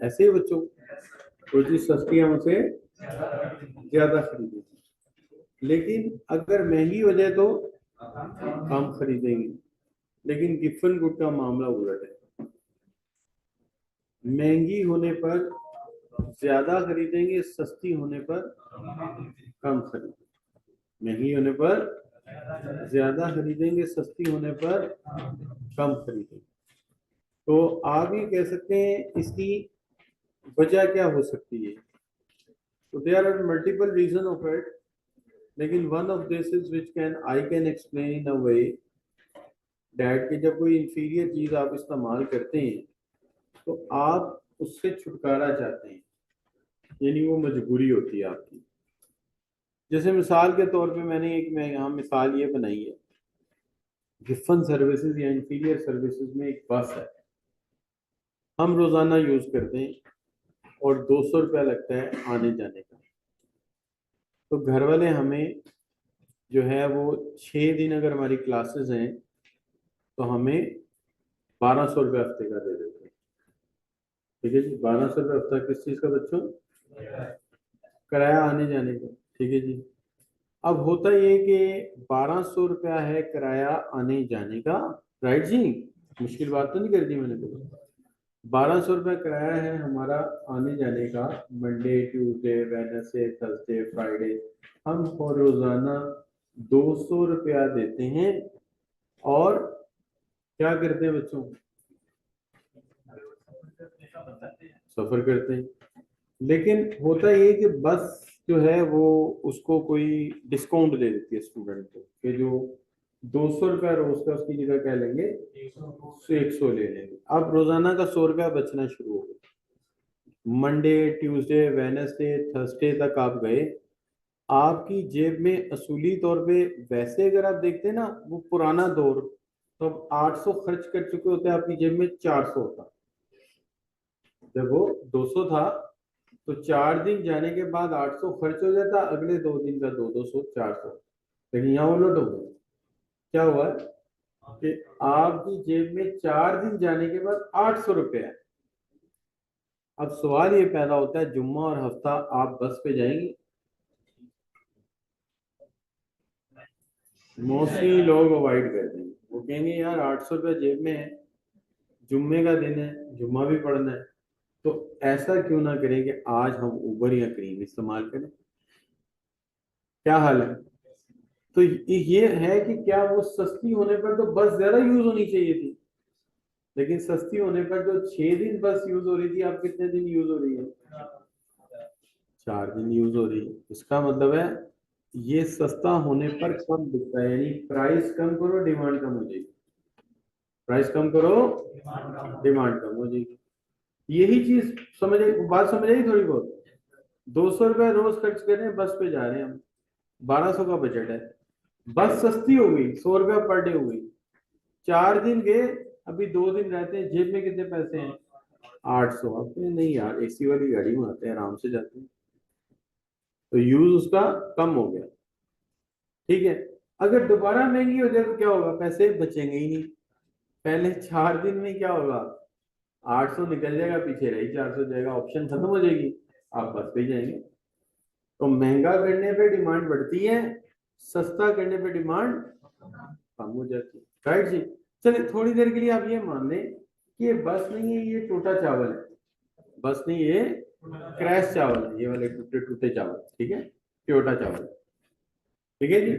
ऐसे ही बच्चों, कोई चीज सस्ती है उसे ज्यादा खरीदेंगे, लेकिन अगर महंगी हो जाए तो कम खरीदेंगे। लेकिन गिफ्ट गुड का मामला उलट है, महंगी होने पर ज्यादा खरीदेंगे, सस्ती होने पर कम खरीदेंगे। महंगी होने पर ज्यादा खरीदेंगे, सस्ती होने पर कम खरीदेंगे। तो आप ये कह सकते हैं इसकी वजह क्या हो सकती है। तो there are multiple reason of it, लेकिन one of this is which can I can explain in a way that कि जब कोई इंफीरियर चीज आप इस्तेमाल करते हैं तो आप उससे छुटकारा चाहते हैं, यानी वो मजबूरी होती है आपकी। जैसे मिसाल के तौर पे मैं यहाँ मिसाल ये बनाई है, गिफन सर्विसेज या इंफीरियर सर्विसेज में एक बस है, हम रोजाना यूज करते हैं और 200 रुपया लगता है आने जाने का। तो घर वाले हमें जो है वो 6 दिन अगर हमारी क्लासेस हैं तो हमें 1200 रुपया हफ्ते का दे देते हैं। ठीक है जी, 1200 रुपया हफ्ता किस चीज का बच्चों? किराया आने जाने का। ठीक है जी। अब होता ये कि 1200 रुपया है किराया आने जाने का, राइट जी, मुश्किल बात तो नहीं कर दी मैंने तो। 1200 रुपया किराया है हमारा आने जाने का, Monday Tuesday Wednesday Thursday Friday. हम रोजाना 200 रुपया देते हैं और क्या करते हैं बच्चों? सफर करते हैं। लेकिन होता ये कि बस जो है वो उसको कोई डिस्काउंट दे देती है स्टूडेंट को कि जो 200 रुपया रोज का उसकी जगह क्या लेंगे, 100 ले लेंगे। अब रोजाना का 100 रुपया बचना शुरू हो गया। मंडे ट्यूसडे वेडनेसडे थर्सडे तक आप गए, आपकी जेब में असूली तौर पे वैसे अगर आप देखते हैं ना वो पुराना दौर, तो अब 800 खर्च कर चुके होते हैं, आपकी जेब में 400 होता। जब वो 200 था तो 4 दिन जाने के बाद 800 खर्च हो जाता, अगले 2 दिन का 200 400। लेकिन यहाँ उलट हो गया। क्या हुआ कि आपकी जेब में 4 दिन जाने के बाद 800 रुपए है। अब सवाल ये पैदा होता है, जुम्मा और हफ्ता आप बस पे जाएंगे? मोस्टली लोग अवॉइड कर देंगे, वो कहेंगे यार 800 रुपया जेब में है, जुम्मे का दिन है, जुम्मा भी पढ़ना है, तो ऐसा क्यों ना करें कि आज हम उबर या क्रीम इस्तेमाल करें। क्या हाल है? तो ये है कि क्या वो सस्ती होने पर तो बस ज्यादा यूज होनी चाहिए थी, लेकिन सस्ती होने पर जो 6 दिन बस यूज हो रही थी, अब कितने दिन यूज हो रही है? 4 दिन यूज हो रही है। इसका मतलब है ये सस्ता होने पर कम बिकता है, यानी प्राइस कम करो डिमांड कम हो जाएगी, प्राइस कम करो डिमांड कम हो जाएगी। यही चीज समझ बात समझ आई थोड़ी बहुत? 200 रुपया रोज खर्च कर रहे हैं, बस पे जा रहे हैं हम, 1200 का बजट है, बस सस्ती हो गई, 100 रुपया पर डे हो गई, 4 दिन गए, अभी 2 दिन रहते हैं, जेब में कितने पैसे हैं? 800। अब नहीं यार, एसी वाली गाड़ी में आते हैं, आराम से जाते हैं, तो यूज उसका कम हो गया। ठीक है, अगर दोबारा महंगी हो जाए तो क्या होगा? पैसे बचेंगे ही नहीं। पहले 4 दिन में क्या होगा? 800 निकल जाएगा, पीछे रही 400 जाएगा, ऑप्शन खत्म हो जाएगी, आप बस पे जाएंगे। तो महंगा करने पे डिमांड बढ़ती है, सस्ता करने पे डिमांड कम हो जाती है, राइट जी। चलिए थोड़ी देर के लिए आप ये मान लें कि ये बस नहीं है, ये टूटा चावल है, बस नहीं, ये क्रैश चावल है, ये वाले टूटे टूटे चावल, ठीक है, टोटा चावल, ठीक है जी,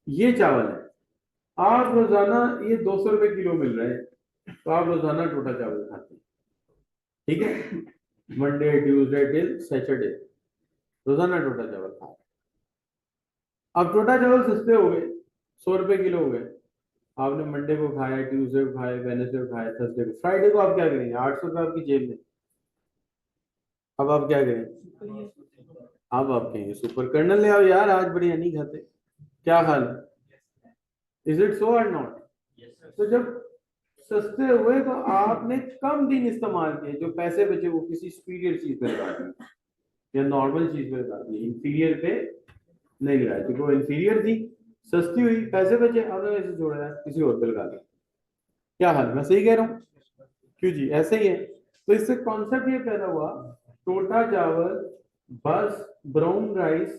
ये चावल है। आप रोजाना ये 200 रुपए किलो मिल रहे हैं, तो आप रोजाना टोटा चावल खाते हैं, ठीक है, मंडे ट्यूसडे टिल सैटरडे रोजाना टोटा चावल खाते हैं। अब टोटा चावल सस्ते हो गए, 100 रुपए किलो हो गए, आपने मंडे को खाया, ट्यूसडे को खाया, वेडनेसडे को खाया, थर्सडे को, फ्राइडे को आप क्या करेंगे? 800 रुपये आपकी जेब में, अब आप क्या करें? अब आप कहेंगे सुपर कर्नल ले आओ यार, आज बढ़िया नहीं खाते। क्या हाल है? इज इट सो और नॉट? तो जब सस्ते हुए तो आपने कम दिन इस्तेमाल किए, जो पैसे बचे वो किसी सुपीरियर चीज पे लगा दिए या नॉर्मल चीज पे लगा दिए, इंफीरियर पे नहीं लगाए, क्योंकि वो इंफीरियर थी, सस्ती हुई, पैसे बचे, आपने वैसे छोड़ा है, किसी और पे लगा दिया। क्या हाल, मैं सही कह रहा हूँ? क्यों जी, ऐसे ही है। तो इससे कॉन्सेप्ट ये पैदा हुआ, टोटा चावल, बस, ब्राउन राइस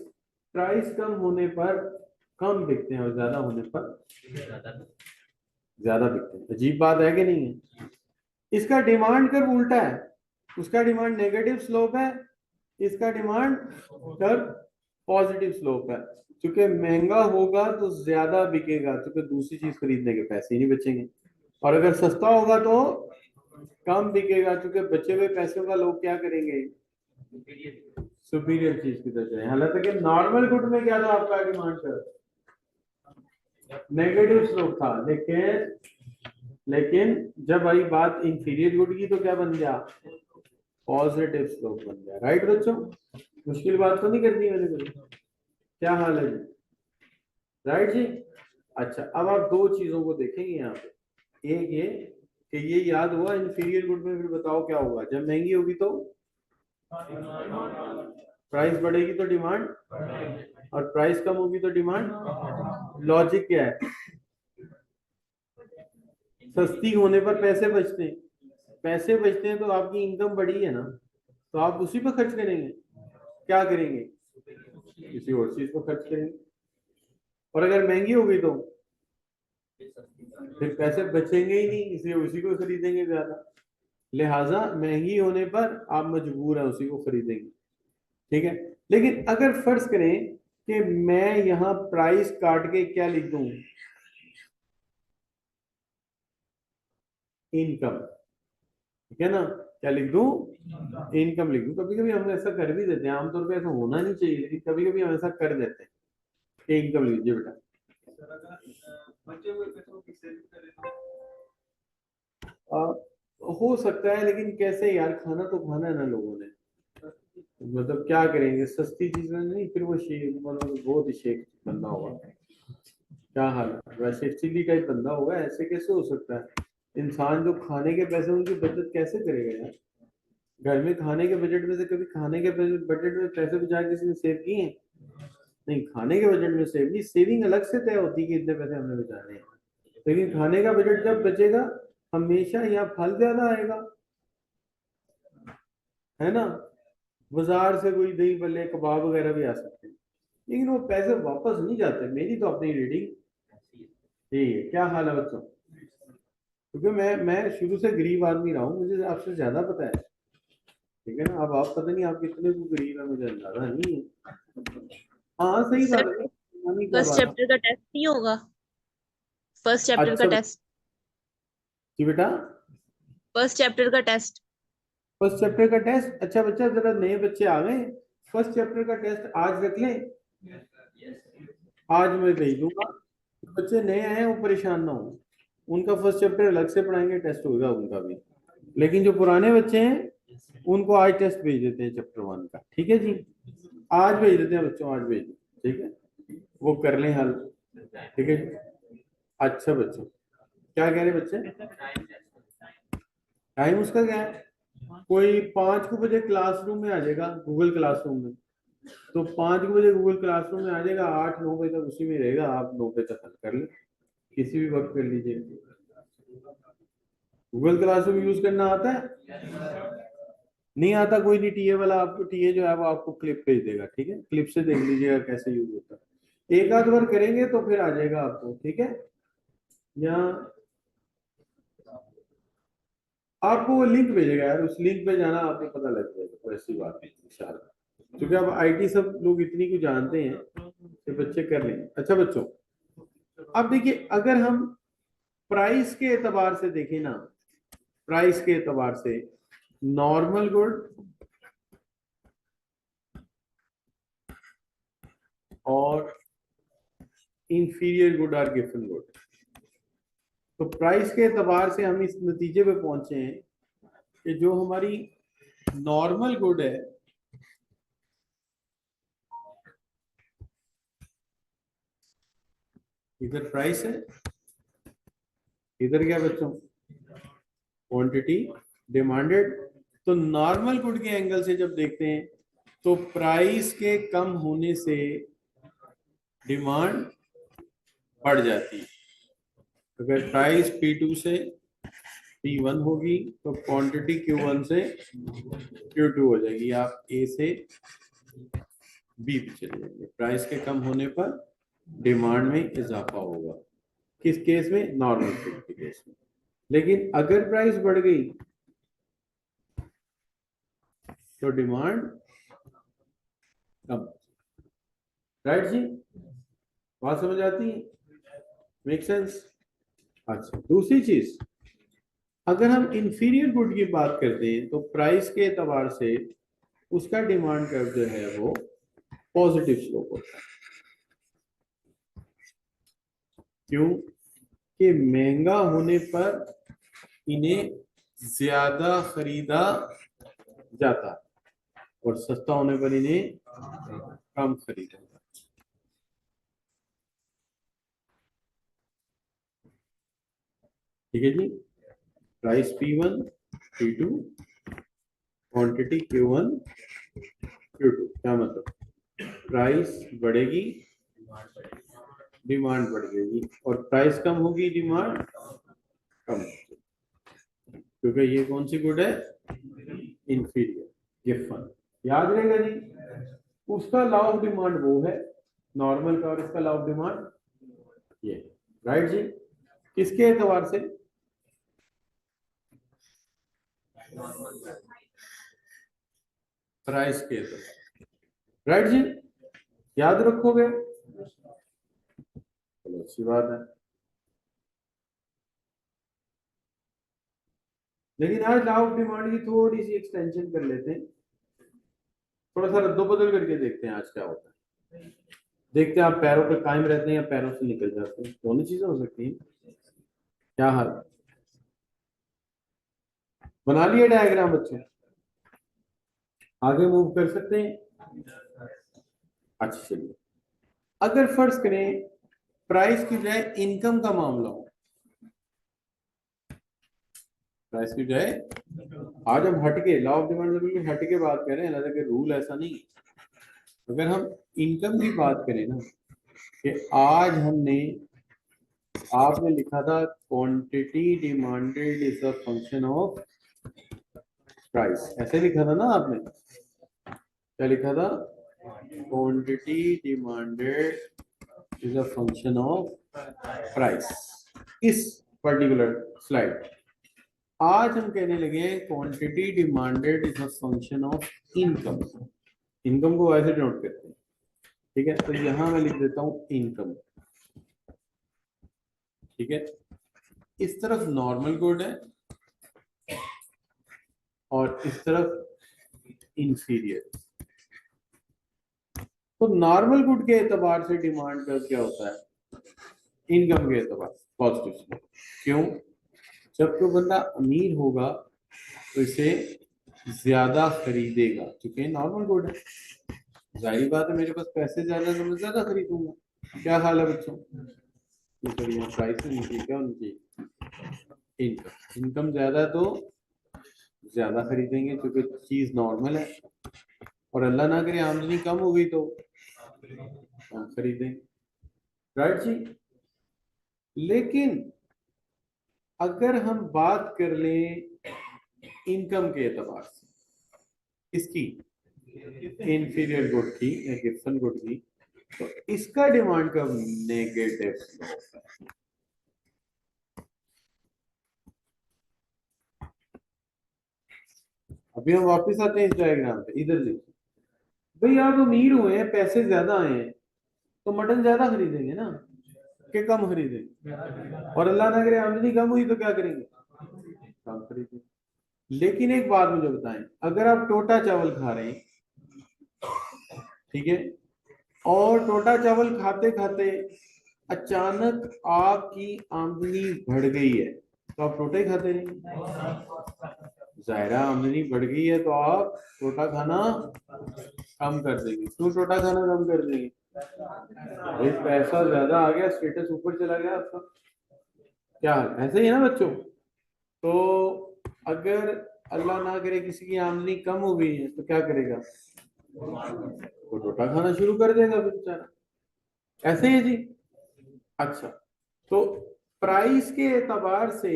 प्राइस कम होने पर कम बिकते हैं और ज्यादा होने पर ज्यादा बिकते हैं। अजीब बात है कि नहीं है? इसका डिमांड कर्व उल्टा है, उसका डिमांड नेगेटिव स्लोप है, इसका डिमांड कर्व पॉजिटिव स्लोप है। क्योंकि महंगा होगा तो ज्यादा बिकेगा, क्योंकि दूसरी चीज खरीदने के पैसे ही नहीं बचेंगे, और अगर सस्ता होगा तो कम बिकेगा, क्योंकि बचे हुए पैसों का लोग क्या करेंगे, सुपीरियर चीज की तरफ जाए। हालांकि नॉर्मल गुड में क्या था आपका डिमांड कर्व, नेगेटिव स्लोप था, लेकिन जब आई बात इंफीरियर गुड की तो क्या बन गया, पॉजिटिव स्लोप बन गया। राइट बच्चों, मुश्किल बात तो नहीं कर दी मैंने कुछ? क्या हाल है जी? राइट जी। अच्छा, अब आप दो चीजों को देखेंगे यहाँ पे, एक ये कि ये याद हुआ इंफीरियर गुड में, फिर बताओ क्या होगा, जब महंगी होगी तो प्राइस बढ़ेगी तो डिमांड, और प्राइस कम होगी तो डिमांड। लॉजिक क्या है, सस्ती होने पर पैसे बचते हैं, पैसे बचते हैं तो आपकी इनकम बढ़ी है ना, तो आप उसी पर खर्च करेंगे, क्या करेंगे, किसी और चीज को खर्च करेंगे। और अगर महंगी होगी तो फिर पैसे बचेंगे ही नहीं, इसलिए उसी को खरीदेंगे ज्यादा। लिहाजा महंगी होने पर आप मजबूर हैं उसी को खरीदेंगे, ठीक है। लेकिन अगर फर्ज करें कि मैं यहाँ प्राइस काट के क्या लिख दूं, इनकम, ठीक है ना, क्या लिख दूं, इनकम लिख दूं। कभी कभी हम ऐसा कर भी देते हैं, आमतौर पे ऐसा होना नहीं चाहिए, लेकिन कभी कभी हम ऐसा कर देते हैं कि इनकम लिख दीजिए बेटा। हो सकता है, लेकिन कैसे यार, खाना तो खाना है ना लोगों ने, मतलब क्या करेंगे, सस्ती चीजें नहीं, फिर वो शेख मतलब बहुत ही शेख बंदा होगा, क्या हाल है, वैसे चिल्ली का ही बंदा होगा, ऐसे कैसे हो सकता है? इंसान जो खाने के पैसे उनकी बचत कैसे करेगा यार? घर में खाने के बजट में से कभी खाने के बजट में पैसे बचा किसी ने सेव किए हैं? नहीं, खाने के बजट में सेव नहीं, सेविंग अलग से तय होती है कि इतने पैसे हमने बचाने हैं, लेकिन खाने का बजट जब बचेगा हमेशा यहाँ फल ज्यादा आएगा, है ना। बाजार से कोई दही भल्ले कबाब वगैरह भी आ सकते हैं, लेकिन वो पैसे वापस नहीं जाते, मेरी तो अपनी रीडिंग यही है। क्या हाल है बच्चों? क्योंकि मैं शुरू से गरीब आदमी रहा हूँ, मुझे आपसे ज्यादा पता है, ठीक है ना। अब आप पता नहीं आप कितने को गरीब है, मुझे अंदाजा नहीं है। हाँ सही सर, बात है, क्या फर्स्ट बात है। चैप्टर का टेस्ट नहीं होगा? फर्स्ट चैप्टर का अच्छा टेस्ट। जी बेटा, फर्स्ट चैप्टर का टेस्ट। फर्स्ट चैप्टर का टेस्ट, अच्छा बच्चा जरा नए बच्चे आ गए, फर्स्ट चैप्टर का टेस्ट आज रख लें, आज मैं भेज दूंगा। बच्चे नए आए हैं वो परेशान ना हो, उनका फर्स्ट चैप्टर अलग से पढ़ाएंगे, टेस्ट होगा उनका भी। लेकिन जो पुराने बच्चे हैं उनको आज टेस्ट भेज देते हैं चैप्टर 1 का, ठीक है जी। आज भेज देते हैं बच्चों, आज भेज देते हैं, ठीक है, वो कर लें हल, ठीक है जी। अच्छा बच्चों, क्या कह रहे बच्चे, टाइम उसका क्या है, कोई 5 बजे क्लासरूम में आ जाएगा, गूगल क्लासरूम में, तो 5 बजे गूगल क्लासरूम में आ जाएगा, 8-9 बजे तक उसी में रहेगा, आप 9 बजे तक हल कर ले, किसी भी वक्त कर लीजिए। गूगल क्लासरूम यूज करना आता है? नहीं आता, कोई नहीं, टीए वाला आपको, टीए जो है वो आपको क्लिप भेज देगा, ठीक है, क्लिप से देख लीजिएगा कैसे यूज होता है, एक आध बार करेंगे तो फिर आ जाएगा आपको, ठीक है। यहाँ आपको वो लिंक भेजेगा यार, उस लिंक पे जाना, आपको पता लग जाएगा, तो ऐसी बात है इंशाल्लाह, क्योंकि अब आईटी सब लोग इतनी को जानते हैं कि बच्चे कर लेंगे। अच्छा बच्चों, अब देखिए, अगर हम प्राइस के एतबार से देखें ना, प्राइस के एतबार से नॉर्मल गुड और इंफीरियर गुड आर गिवन गुड, तो प्राइस के एतबार से हम इस नतीजे पे पहुंचे हैं कि जो हमारी नॉर्मल गुड है, इधर प्राइस है, इधर क्या बच्चों, क्वांटिटी डिमांडेड, तो नॉर्मल गुड के एंगल से जब देखते हैं तो प्राइस के कम होने से डिमांड बढ़ जाती है। अगर प्राइस P2 से P1 होगी तो क्वांटिटी Q1 से Q2 हो जाएगी, आप A से B पे चले जाएंगे। प्राइस के कम होने पर डिमांड में इजाफा होगा, किस केस में? नॉर्मल फूड के केस में। लेकिन अगर प्राइस बढ़ गई तो डिमांड कम। राइट जी, बात समझ आती है? Make sense? अच्छा, दूसरी चीज, अगर हम इंफीरियर गुड की बात करते हैं तो प्राइस के एतबार से उसका डिमांड कर्व जो है वो पॉजिटिव स्लोप होता है। क्यों? कि महंगा होने पर इन्हें ज्यादा खरीदा जाता है और सस्ता होने पर इन्हें कम खरीदा जाता है। ठीक है जी, price P1 P2 quantity Q1 Q2, क्या मतलब? प्राइस बढ़ेगी, डिमांड बढ़ जाएगी, और प्राइस कम होगी, डिमांड कम होगी। क्योंकि ये कौन सी गुड है? Inferior, given. याद रहेगा जी, उसका लॉ ऑफ डिमांड वो है नॉर्मल का, और इसका लॉ ऑफ डिमांड ये। राइट जी, किसके एतबार से? प्राइस के एतबार। राइट जी, याद रखोगे? चलो अच्छी बात है। लेकिन आज लॉ ऑफ डिमांड की थोड़ी सी एक्सटेंशन कर लेते हैं, थोड़ा सा रद्दोबदल करके देखते हैं आज क्या होता है। देखते हैं आप पैरों पे कायम रहते हैं या पैरों से निकल जाते हैं, दोनों चीजें हो सकती हैं। क्या हाल? बना लिया डायग्राम बच्चे? आगे मूव कर सकते हैं? अच्छा चलिए, अगर फर्ज करें प्राइस की बजाय इनकम का मामला हो, प्राइस की बजाय, आज हम हटके लॉ ऑफ डिमांड से बिल्कुल हटके बात करें, हालांकि रूल ऐसा नहीं है। अगर हम इनकम की बात करें ना, कि आज हमने, आपने लिखा था quantity demanded is a function of price, ऐसे लिखा था ना आपने? क्या लिखा था? Quantity demanded is a function of price, इस पर्टिकुलर स्लाइड। आज हम कहने लगे quantity demanded is a function of income. Income को ऐसे नोट करते हैं, ठीक है? तो यहां मैं लिख देता हूं इनकम, ठीक है? इस तरफ नॉर्मल गुड है और इस तरफ इंफीरियर। तो नॉर्मल गुड के एतबार से डिमांड का क्या होता है? इनकम के एतबार पॉजिटिव। क्यों? जब कोई बंदा अमीर होगा तो इसे ज्यादा खरीदेगा, क्योंकि नॉर्मल गुड है। जाहिर बात है, मेरे पास पैसे ज्यादा तो मैं ज्यादा खरीदूंगा। क्या हाल है बच्चों? प्राइस नीचे, क्या होनी चाहिए? इनकम। इनकम ज्यादा तो ज्यादा खरीदेंगे क्योंकि चीज नॉर्मल है, और अल्लाह ना करे आमदनी कम हो गई तो कम खरीदेंगे। राइट जी, लेकिन अगर हम बात कर लें इनकम के एतबार से, इसकी इंफीरियर गुड की या गिब्सन गुड की, तो इसका डिमांड का नेगेटिव स्लोप है। अभी हम वापस आते हैं इस डायग्राम पे, इधर देखिए भाई, आप अमीर हुए हैं, पैसे ज्यादा आए हैं, तो मटन ज्यादा खरीदेंगे ना कि कम खरीदेंगे? और अल्लाह ना करे आमदनी कम हुई तो क्या करेंगे? कम खरीदेंगे। लेकिन एक बात मुझे बताएं, अगर आप टोटा चावल खा रहे हैं, ठीक है, और टोटा चावल खाते खाते अचानक आपकी आमदनी बढ़ गई है, तो आप टोटा ही खाते रहेंगे। जाहिरा आमदनी बढ़ गई है तो आप टोटा खाना कम कर देंगे। क्यों टोटा खाना कम कर देंगे? भाई पैसा ज्यादा आ गया, स्टेटस ऊपर चला गया आपका। क्या ऐसे ही है ना बच्चों? तो अगर अल्लाह ना करे किसी की आमदनी कम हो गई है तो क्या करेगा? वो टोटा खाना शुरू कर देगा फिर बेचारा। ऐसे ही है जी। अच्छा, तो प्राइस के एतबार से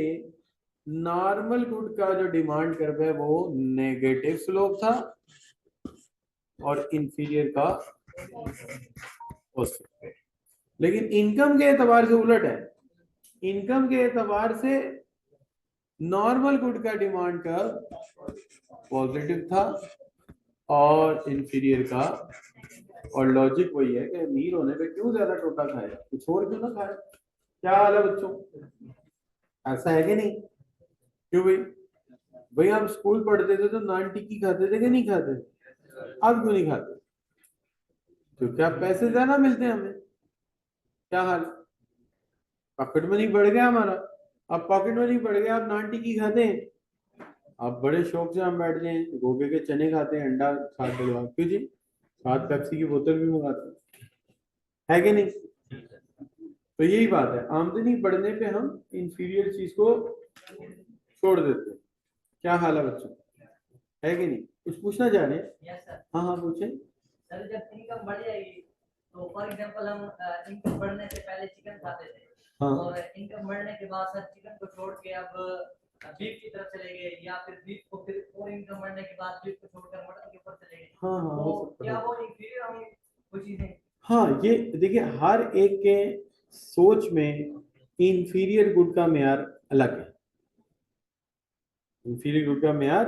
नॉर्मल गुड का जो डिमांड कर्व है वो नेगेटिव स्लोप था और इंफीरियर का पॉजिटिव। लेकिन इनकम के एतबार से उलट है, इनकम के एतबार से नॉर्मल गुड का डिमांड कर्व पॉजिटिव था और इंफीरियर का, और लॉजिक वही है कि अमीर होने पे क्यों ज्यादा टोटा खाए, कुछ छोड़ क्यों ना खाए। क्या हाल है बच्चों, ऐसा है कि नहीं? क्यों भाई? भाई आप स्कूल पढ़ते थे तो नान टिक्की खाते थे कि नहीं खाते? अब क्यों नहीं खाते? क्योंकि आप पैसे ज्यादा मिलते हैं हमें। क्या हाल, पॉकेट मनी बढ़ गया हमारा। अब पॉकेट मनी बढ़ गया, आप नान टिक्की खाते हैं, आप बड़े शौक से हम बैठ जाए गोभी के चने खाते हैं, अंडा साथ डलवा, क्यों जी? साथ पेप्सी की बोतल भी मंगाते हैं, है कि नहीं? तो यही बात है, आमदनी बढ़ने पे हम इंफीरियर चीज को छोड़ देते हैं। क्या हाल है बच्चों, है कि नहीं? कुछ पूछना चाह रहे हैं? Yes sir. हाँ हाँ पूछे। सर जब इनकम बढ़ जाएगी तो फॉर एग्जांपल हम इनकम बढ़ने से पहले चिकन खाते थे, हाँ और इनकम बढ़ने के बाद सर चिकन को छोड़ के अब बीफ की तरफ चले गए, या फिर बीफ को फिर और इनकम बढ़ने के बाद बीफ को छोड़कर मटन के ऊपर चले गए। हाँ हाँ हो तो सकता क्या है। वो इंफीरियर होंगे वो चीजें? हाँ ये देखिए, हर एक के सोच में इंफीरियर गुड का मेयार अलग है, इंफीरियर गुड का मेयार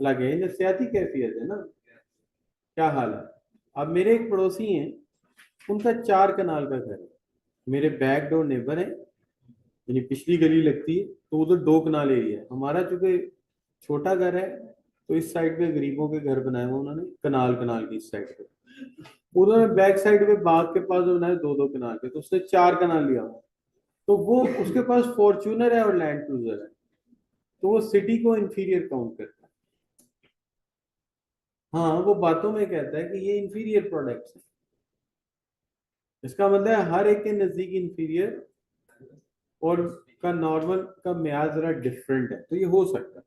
अलग है, नफसियाती कैफियत है ना। क्या हाल है? अब मेरे एक पड़ोसी हैं, उनका 4 कनाल का घर है, मेरे बैक डोर नेबर है, यानी पिछली गली लगती है तो उधर 2 कनाल एरिया है। हमारा चूंकि छोटा घर है तो इस साइड पे गरीबों के घर बनाए हुए उन्होंने, कनाल कनाल की इस साइड पे, उन्होंने बैक साइड पे बाग के पास जो बनाए 2-2 कनाल पे, तो उसने 4 कनाल लिया हुआ। तो वो उसके पास फॉर्च्यूनर है और लैंड क्रूजर है, तो वो सिटी को इंफीरियर काउंट करता है। हाँ वो बातों में कहता है कि ये इंफीरियर प्रोडक्ट्स है, इसका मतलब है हर एक के नजदीक इंफीरियर और का नॉर्मल का म्यार जरा डिफरेंट है। तो ये हो सकता है,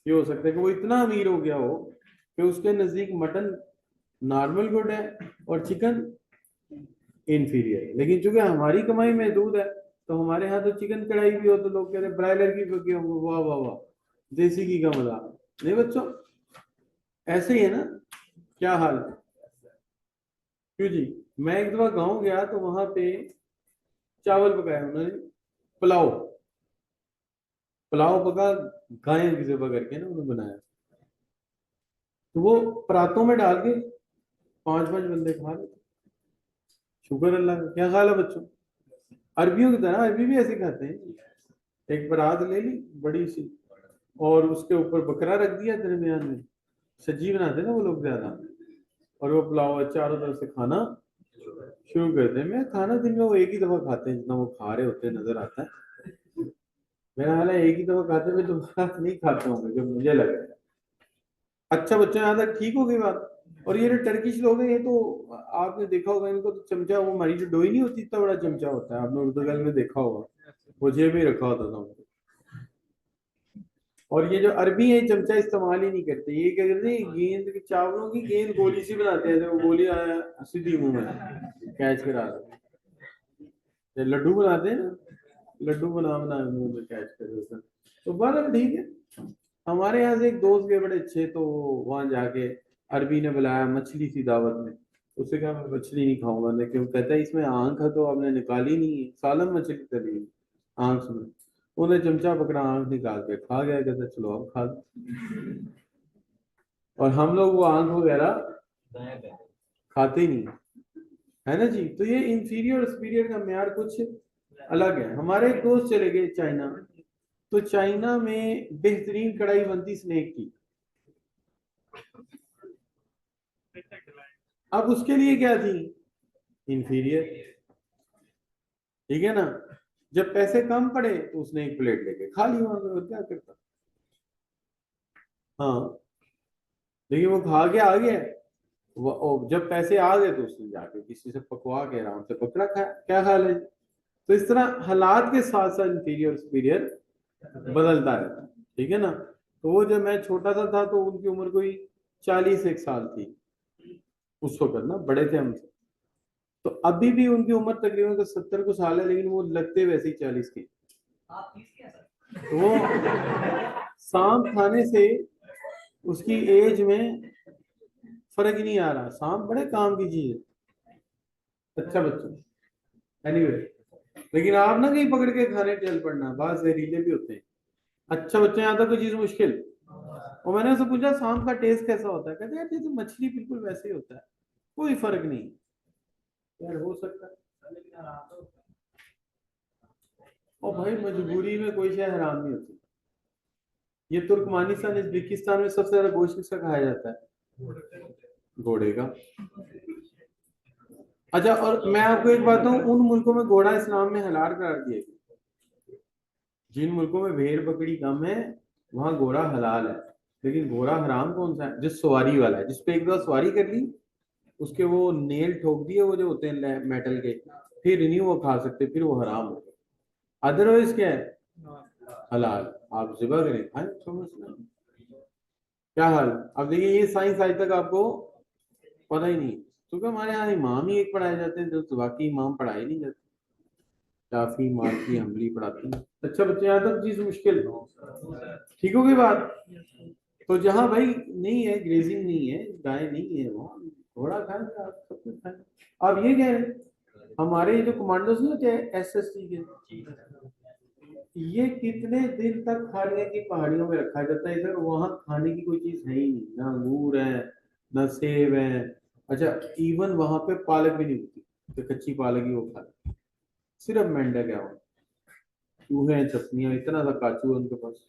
ये हो सकता है कि वो इतना अमीर हो गया हो कि उसके नजदीक मटन नॉर्मल गुड है और चिकन इंफीरियर है। लेकिन चूंकि हमारी कमाई महदूद है तो हमारे यहाँ तो चिकन कढ़ाई भी हो तो लोग कह रहे ब्रायलर की बकी, वाह वाह वाह, देसी घी का मजा। नहीं बच्चों, ऐसे ही है ना। क्या हाल है? क्यों जी? मैं एक दफा गांव गया तो वहां पे चावल पकाया उन्होंने, पुलाव, पुलाव पका, गाय की ज़िबा करके ना उन्होंने बनाया, तो वो परातों में डाल के 5-5 बंदे खा रहे थे। शुक्र अल्लाह का। क्या ख्याल है बच्चों? अरबियों की तरह अरबी भी ऐसे खाते हैं, एक परात ले ली बड़ी सी और उसके ऊपर बकरा रख दिया दरमियान में, सब्जी बनाते ना वो लोग ज्यादा, और वो पुलाव चारों तरफ से खाना शुरू करते हैं। मैं खाना दिन में वो एक ही दफा खाते हैं, जितना वो खा रहे होते हैं नजर आता है। मेरा हाल है एक ही दफा खाते हुए दोबारा नहीं खाता हूँ जो मुझे लग रहा है। अच्छा बच्चों, यहाँ तक ठीक हो गई बात। और ये जो टर्किश लोग हैं, ये तो आपने देखा होगा, इनको तो चमचा, वो हमारी जो डोई नहीं होती, इतना बड़ा चमचा होता है, आपने उर्दूगल में देखा होगा, वो जेब में रखा होता था उनको। और ये जो अरबी है चमचा इस्तेमाल ही नहीं करते, ये क्या करते हैं, गेंद के चावलों की गेंद गोली सी बनाते हैं, तो वो गोली सीधी मुंह में कैच करा देते हैं। लड्डू बनाते हैं ना, लड्डू बना बना मुंह में कैच कर देते हैं। तो बस ठीक है। हमारे यहाँ से एक दोस्त गए बड़े अच्छे, तो वहां जाके अरबी ने बुलाया मछली सी दावत में, उससे कहा मैं मछली नहीं खाऊंगा, मैं क्यों? कहता है इसमें आंख है तो आपने निकाली नहीं है, सालम मछली तली है, आंख में। उन्हें चमचा पकड़ा, आंख निकाल के खा गया, कहता चलो अब खा लो। और हम लोग वो आंख वगैरह खाते ही नहीं, है ना जी। तो ये इंफीरियर और सुपीरियर का म्यार कुछ अलग है। हमारे एक दोस्त चले गए चाइना, तो चाइना में बेहतरीन कढ़ाई बनती स्नेक की। अब उसके लिए क्या थी? इंफीरियर, ठीक है ना। जब पैसे कम पड़े तो उसने एक प्लेट लेके खा ली वहां पे, और क्या करता। हाँ, लेकिन वो खा के आ गया, जब पैसे आ गए तो उसने जाके किसी से पकवा के आराम से पकड़ा खाया। क्या हाल है? तो इस तरह हालात के साथ साथ इंफीरियर सुपीरियर बदलता रहता है, ठीक है ना। तो वो जब मैं छोटा सा था तो उनकी उम्र कोई 41 साल थी उस वक्त ना, बड़े थे हमसे। तो अभी भी उनकी उम्र तकरीबन 70 को साल है, लेकिन वो लगते वैसे ही 40 की। आप 30 के हैं सर? तो वो सांप खाने से उसकी एज में फर्क ही नहीं आ रहा। सांप बड़े काम की चीज है। अच्छा बच्चों, एनीवे, लेकिन आप ना कहीं पकड़ के खाने चल पड़ना, बात जहरीले भी होते हैं। अच्छा बच्चों, यहाँ तक कोई चीज मुश्किल? और मैंने उससे पूछा सांप का टेस्ट कैसा होता है, कहते यार जैसे मछली बिल्कुल वैसे ही होता है, कोई फर्क नहीं। यार हो सकता है, और भाई मजबूरी में कोई शय हराम नहीं होती। ये तुर्कमानिस्तान, उज्बेकिस्तान में सबसे ज्यादा गोश्त किसका खाया जाता है? घोड़े का। अच्छा, और मैं आपको एक बात कहूं, उन मुल्कों में घोड़ा इस्लाम में हलाल करार दिया गया। जिन मुल्कों में भेड़ बकरी कम है वहां घोड़ा हलाल है। लेकिन घोड़ा हराम कौन सा है? जो सवारी वाला है, जिसपे एक बार सवारी कर ली, उसके वो नेल ठोक दिए, वो जो होते हैं मेटल के, फिर नहीं वो खा सकते, फिर वो हराम हो गए। अदरवाइज क्या है? हलाल। आप जिबा करें, खाएं, समझना। क्या हाल? अब देखिए, ये साइंस आज तक आपको पता ही नहीं, क्योंकि हमारे यहाँ इमाम ही एक पढ़ाए जाते हैं, जो बाकी इमाम पढ़ाए नहीं जाते। काफी मालकी हम्बली पढ़ाते हैं। अच्छा बच्चे, यहाँ तक चीज मुश्किल? ठीक हो गई बात? तो जहाँ भाई नहीं है, ग्रेजिंग नहीं है, गाय नहीं है, वहाँ घोड़ा खाएंगे, आप सब कुछ खाएंगे। आप ये कह रहे हैं हमारे जो कमांडोज नहीं होते SST के, ये कितने दिन तक खाने की पहाड़ियों में रखा जाता है? इधर वहां खाने की कोई चीज है ही नहीं, ना अंगूर है, ना सेब है। अच्छा, इवन वहां पे पालक भी नहीं होती, तो कच्ची पालक ही वो खा लेते। सिर्फ मेंढक है वहाँ, चूहे हैं, चपनियां, इतना सा काचू है उनके पास।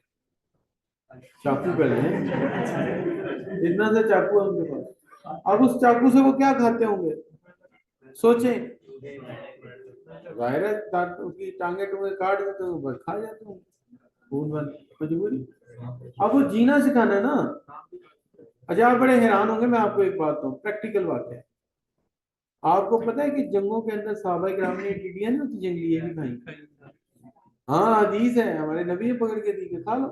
चाकू पहले हैं, इतना सा चाकू है उनके पास। अब उस चाकू से वो क्या खाते होंगे? सोचें। वायरस दांतों की टांगे टूंगे काट देते हो, बस खा जाते हो, खून बंद, मजबूरी। अब वो जीना सिखाना है ना। अच्छा, आप बड़े हैरान होंगे, मैं आपको एक बात कहूँ, प्रैक्टिकल बात है। आपको पता है कि जंगों के अंदर सहाबा किराम ने टिड्डियां नहीं होती जंगली, ये भी खाई। हाँ, हदीस है, हमारे नबी ने पकड़ के दी कि खा लो,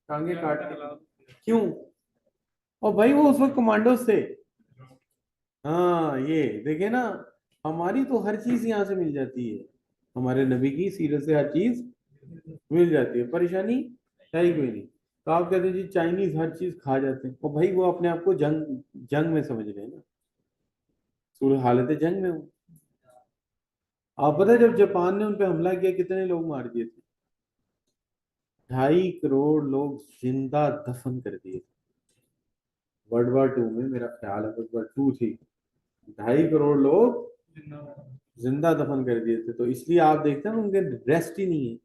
टांगे काट के। क्यों? और भाई वो उस वक्त कमांडो थे। हाँ, ये देखे ना, हमारी तो हर चीज यहाँ से मिल जाती है, हमारे नबी की सीरत से हर चीज मिल जाती है, परेशानी है ही कोई नहीं। तो आप कहते हैं जी चाइनीज हर चीज खा जाते हैं, और भाई वो अपने आप को जंग जंग में समझ रहे हैं ना, सूरह हालत जंग में हो। आप पता है जब जापान ने उन पे हमला किया, कितने लोग मार दिए थे? 2.5 करोड़ लोग जिंदा दफन कर दिए थे। वर्ल्ड वॉर 2 में, मेरा ख्याल है वर्ल्ड वॉर 2 थी, 2.5 करोड़ लोग जिंदा दफन कर दिए थे। तो इसलिए आप देखते हैं ना, उनके रेस्ट ही नहीं है,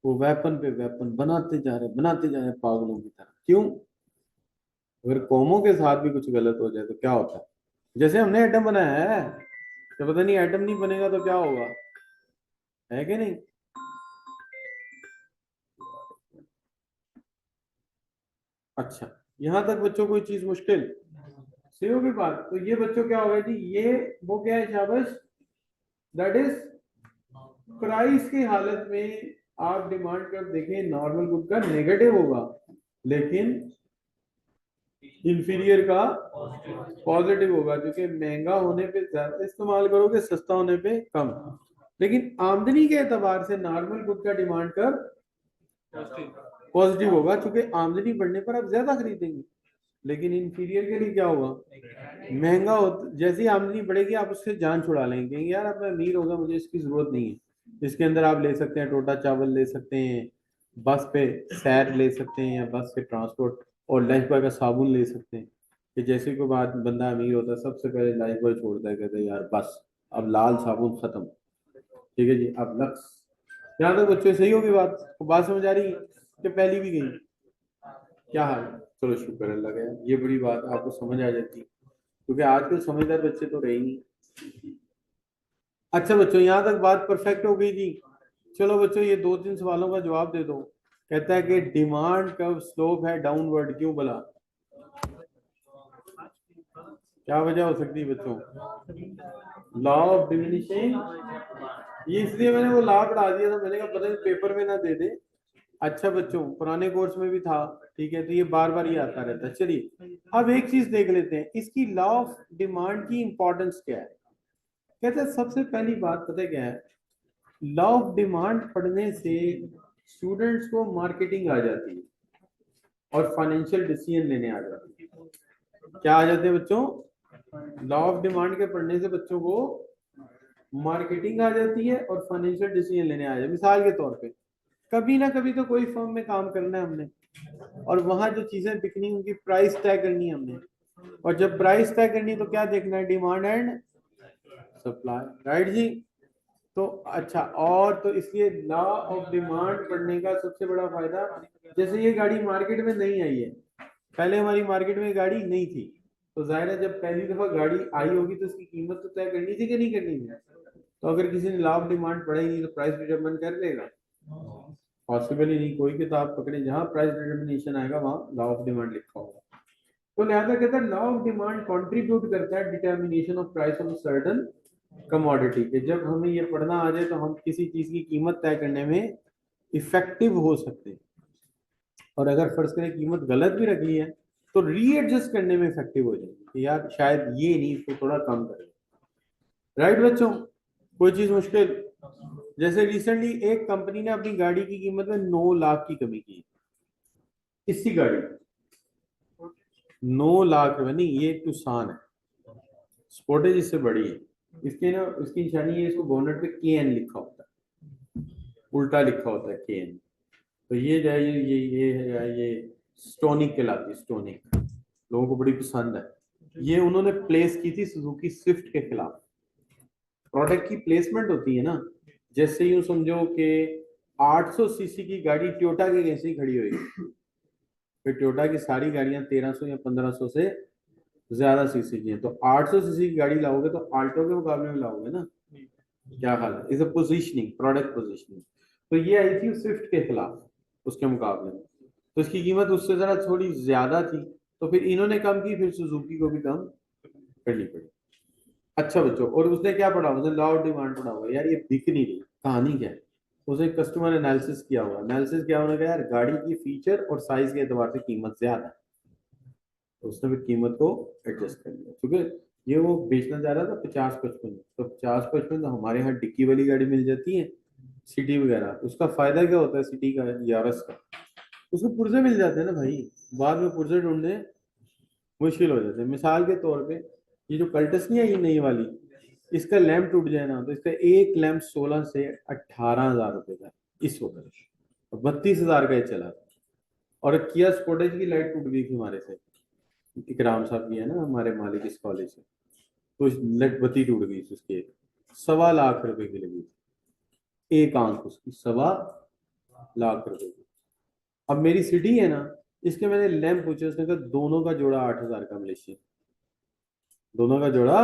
वो वेपन पे वेपन बनाते जा रहे, बनाते जा रहे पागलों की तरह। क्यों? अगर कौमों के साथ भी कुछ गलत हो जाए तो क्या होता है? जैसे हमने एटम बनाया है, तो पता नहीं एटम नहीं बनेगा तो क्या होगा, है कि नहीं? अच्छा, यहां तक बच्चों कोई चीज मुश्किल? सही होगी बात? तो ये बच्चों क्या हो गया जी, ये वो क्या है, शाबाश, दैट इज प्राइस की हालत में आप डिमांड कर देखें, नॉर्मल गुड का नेगेटिव होगा, लेकिन इंफीरियर का पॉजिटिव होगा, क्योंकि महंगा होने पे ज्यादा इस्तेमाल करोगे, सस्ता होने पे कम। लेकिन आमदनी के एतबार से नॉर्मल गुड का डिमांड कर पॉजिटिव होगा, क्योंकि आमदनी बढ़ने पर आप ज्यादा खरीदेंगे। लेकिन इंफीरियर के लिए क्या होगा? महंगा हो, जैसी आमदनी बढ़ेगी आप उससे जान छुड़ा लेंगे, यार अब मैं अमीर होगा, मुझे इसकी जरूरत नहीं है। इसके अंदर आप ले सकते हैं टोटा चावल, ले सकते हैं बस पे सैर ले सकते हैं, या बस से ट्रांसपोर्ट, और लाइफ बॉय का साबुन ले सकते हैं। कि जैसे कोई बात, बंदा अमीर होता है सबसे पहले लाइफ बॉय छोड़ता है, कहता है यार बस अब लाल साबुन खत्म, ठीक है जी, अब लक्स। यहाँ तक बच्चे सही होगी बात? बात समझ आ रही है कि पहली भी गई? क्या हाल? चलो शुक्र अल्लाह का, ये बड़ी बात, आपको समझ आ जाती, क्योंकि आजकल समझदार बच्चे तो रहे ही नहीं। अच्छा बच्चों, यहाँ तक बात परफेक्ट हो गई जी। चलो बच्चों, ये 2-3 सवालों का जवाब दे दो। कहता है कि डिमांड कर्व स्लोप है डाउनवर्ड, क्यों भला? क्या वजह हो सकती है बच्चों? Law of diminishing. ये इसलिए मैंने वो लॉ पढ़ा दिया था, मैंने कहा पता नहीं पेपर में ना दे दे। अच्छा बच्चों, पुराने कोर्स में भी था, ठीक है, तो ये बार बार ही आता रहता है। चलिए अब एक चीज देख लेते हैं, इसकी लॉ ऑफ डिमांड की इंपॉर्टेंस क्या है। कहते हैं सबसे पहली बात पता है क्या है? लॉ ऑफ डिमांड पढ़ने से स्टूडेंट्स को मार्केटिंग आ जाती है और फाइनेंशियल डिसीजन लेने आ जाते हैं। क्या आ जाते हैं बच्चों? लॉ ऑफ डिमांड के पढ़ने से बच्चों को मार्केटिंग आ जाती है और फाइनेंशियल डिसीजन लेने आ जाते हैं। मिसाल के तौर पे कभी ना कभी तो कोई फर्म में काम करना है हमने, और वहां जो चीजें बिकनी उनकी प्राइस तय करनी है हमने, और जब प्राइस तय करनी है तो क्या देखना है? डिमांड एंड सप्लाई, राइट जी। तो अच्छा, और तो इसलिए लॉ ऑफ डिमांड पढ़ने का सबसे बड़ा फायदा, जैसे ये गाड़ी मार्केट में नहीं आई है, पहले हमारी मार्केट में गाड़ी नहीं थी, तो जाहिर है जब पहली दफा गाड़ी आई होगी तो उसकी कीमत तो तय करनी थी कि नहीं करनी थी? तो अगर किसी ने लॉ ऑफ डिमांड पढ़ी नहीं तो प्राइस डिटरमिन कर लेगा? पॉसिबल ही नहीं। कोई किताब पकड़े जहां प्राइस डिटर्मिनेशन आएगा वहां लॉ ऑफ डिमांड लिखा होगा। तो लिहाजा कहता है लॉ ऑफ डिमांड कंट्रीब्यूट करता है determination of price of certain commodity के। जब हमें ये पढ़ना आ जाए तो हम किसी चीज की कीमत तय करने में इफेक्टिव हो सकते हैं, और अगर फर्ज करें कीमत गलत भी रख ली है तो रीएडजस्ट करने में इफेक्टिव हो जाएगी कि यार शायद ये नहीं, इसको थोड़ा कम करें। राइट बच्चों? कोई चीज मुश्किल, जैसे रिसेंटली एक कंपनी ने अपनी गाड़ी की कीमत में 9 लाख की कमी की, इसी गाड़ी 9 लाख रुपए नहीं, ये टुसान है, स्पोर्टेज इससे बड़ी है। इसके ना इसकी निशानी है, इसको बोनट पे केएन लिखा होता है, उल्टा लिखा होता है केएन। तो ये जो है ये स्टोनिक कहलाती है, स्टोनिक, लोगों को बड़ी पसंद है। ये उन्होंने प्लेस की थी सुजुकी स्विफ्ट के खिलाफ। प्रोडक्ट की प्लेसमेंट होती है ना, जैसे यूं समझो कि 800 सीसी की गाड़ी टोयोटा के जैसे ही खड़ी होगी, फिर टोयोटा की सारी गाड़ियां 1300 या 1500 से ज्यादा सीसी की है, तो 800 सीसी की गाड़ी लाओगे तो आल्टो के मुकाबले में लाओगे ना? क्या हाल है? Is a positioning, product positioning. तो ये आई थी स्विफ्ट के खिलाफ, उसके मुकाबले में, तो इसकी कीमत उससे जरा थोड़ी ज्यादा थी, तो फिर इन्होंने कम की, फिर सुजुकी को भी कम करनी पड़ी। अच्छा बच्चों, और उसने क्या पढ़ा? उसने लॉ ऑफ डिमांड पढ़ा हुआ। यार ये दिख नहीं रही, कहानी क्या है? उसने कस्टमर एनालिसिस किया हुआ। एनालिसिस क्या होना, यार गाड़ी की फीचर और साइज के एतबार से कीमत ज्यादा है, तो उसने फिर कीमत को एडजस्ट कर लिया। क्योंकि ये वो बेचना चाह रहा था 50-55, तो 50-55 तो हमारे यहाँ डिक्की वाली गाड़ी मिल जाती है सिटी वगैरह। उसका फायदा क्या होता है सिटी का, यारस का? उसको पुर्जे मिल जाते हैं ना भाई, बाद में पुर्जे ढूंढने मुश्किल हो जाते हैं। मिसाल के तौर पे ये जो कल्टस नहीं है ये नई वाली, इसका लैंप टूट जाए ना तो इसका एक लैंप 16 से 18,000 रुपए का इस वक्त, 32,000 का ये चला। और किया स्पोर्टेज की लाइट टूट गई थी हमारे से, इकराम साहब की है ना हमारे मालिक इस कॉलेज से, तो लाइट बत्ती टूट गई थी उसके, 1.25 लाख रुपए की लगी थी, एक आंख उसकी 1.25 लाख रुपए की। अब मेरी सिटी है ना, इसके मैंने लैंप पूछे, उसने कहा दोनों का जोड़ा 8,000 का मलेशिया, दोनों का जोड़ा।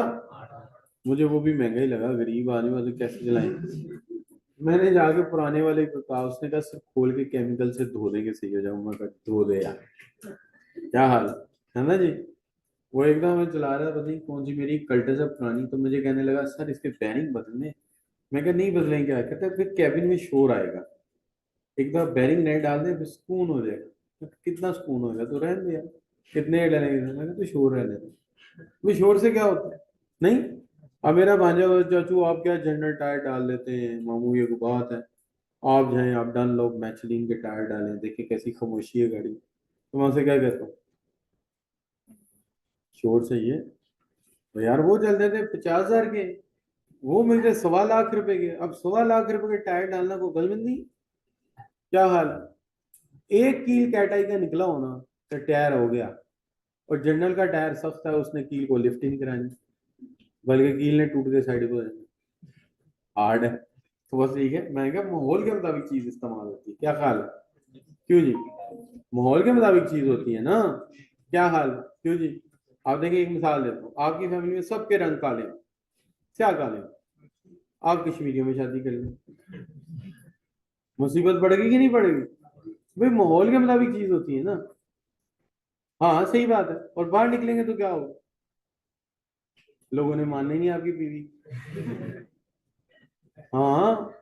मुझे वो भी महंगा ही लगा, गरीब आदमी वाले कैसे चलाएंगे। मैंने जाके पुराने वाले को कहा, उसने कहा सिर्फ खोल के केमिकल से धो देंगे सही हो जाऊंगा। मैं कहा धो दे यार, क्या हाल है ना जी। वो एकदम मैं चला रहा, पता नहीं कौन सी मेरी कल्टस है पुरानी, तो मुझे कहने लगा सर इसके बैरिंग बदलने। मैं कहा नहीं बदलें, क्या कहते फिर कैबिन में शोर आएगा, एक बार बैरिंग नए डाल दे फिर सुकून हो जाएगा। कितना सुकून होगा, तो रहने दे यार, कितने डलेंगे? मैं कहा तो शोर रहने दे, भाई शोर से क्या होता है? नहीं, अब मेरा भांजा चाचू आप क्या जनरल टायर डाल देते हैं, मामू ये को बात है, आप जाए आप डन लो मैचलिन के टायर डालें, देखिए कैसी खामोशी है गाड़ी। तो वहां से क्या कहता हूँ, शोर सही है तो यार वो चलते थे 50,000 के, वो मिलते 1.25 लाख रुपए के। अब 1.25 लाख रुपए के टायर डालना को गलबंदी, क्या हाल है? एक कील कैटाई का निकला होना तो टायर हो गया, और जनरल का टायर सख्त है, उसने कील को लिफ्ट ही नहीं करानी, बल्कि कील ने टूट के साइड पर हार्ड है। तो बस ठीक है, मैं क्या माहौल के मुताबिक चीज इस्तेमाल होती है, क्या ख्याल है? क्यों जी, माहौल के मुताबिक चीज होती है ना, क्या हाल है? क्यों जी? आप देखिए एक मिसाल देता हूँ, आपकी फैमिली में सबके रंग काले हैं, क्या काले हैं? आप कश्मीरियों में शादी कर लें, मुसीबत बढ़ेगी कि नहीं बढ़ेगी? भाई माहौल के मुताबिक चीज होती है ना। हाँ सही बात है, और बाहर निकलेंगे तो क्या होगा? लोगों ने मानना ही नहीं आपकी बीवी। हाँ,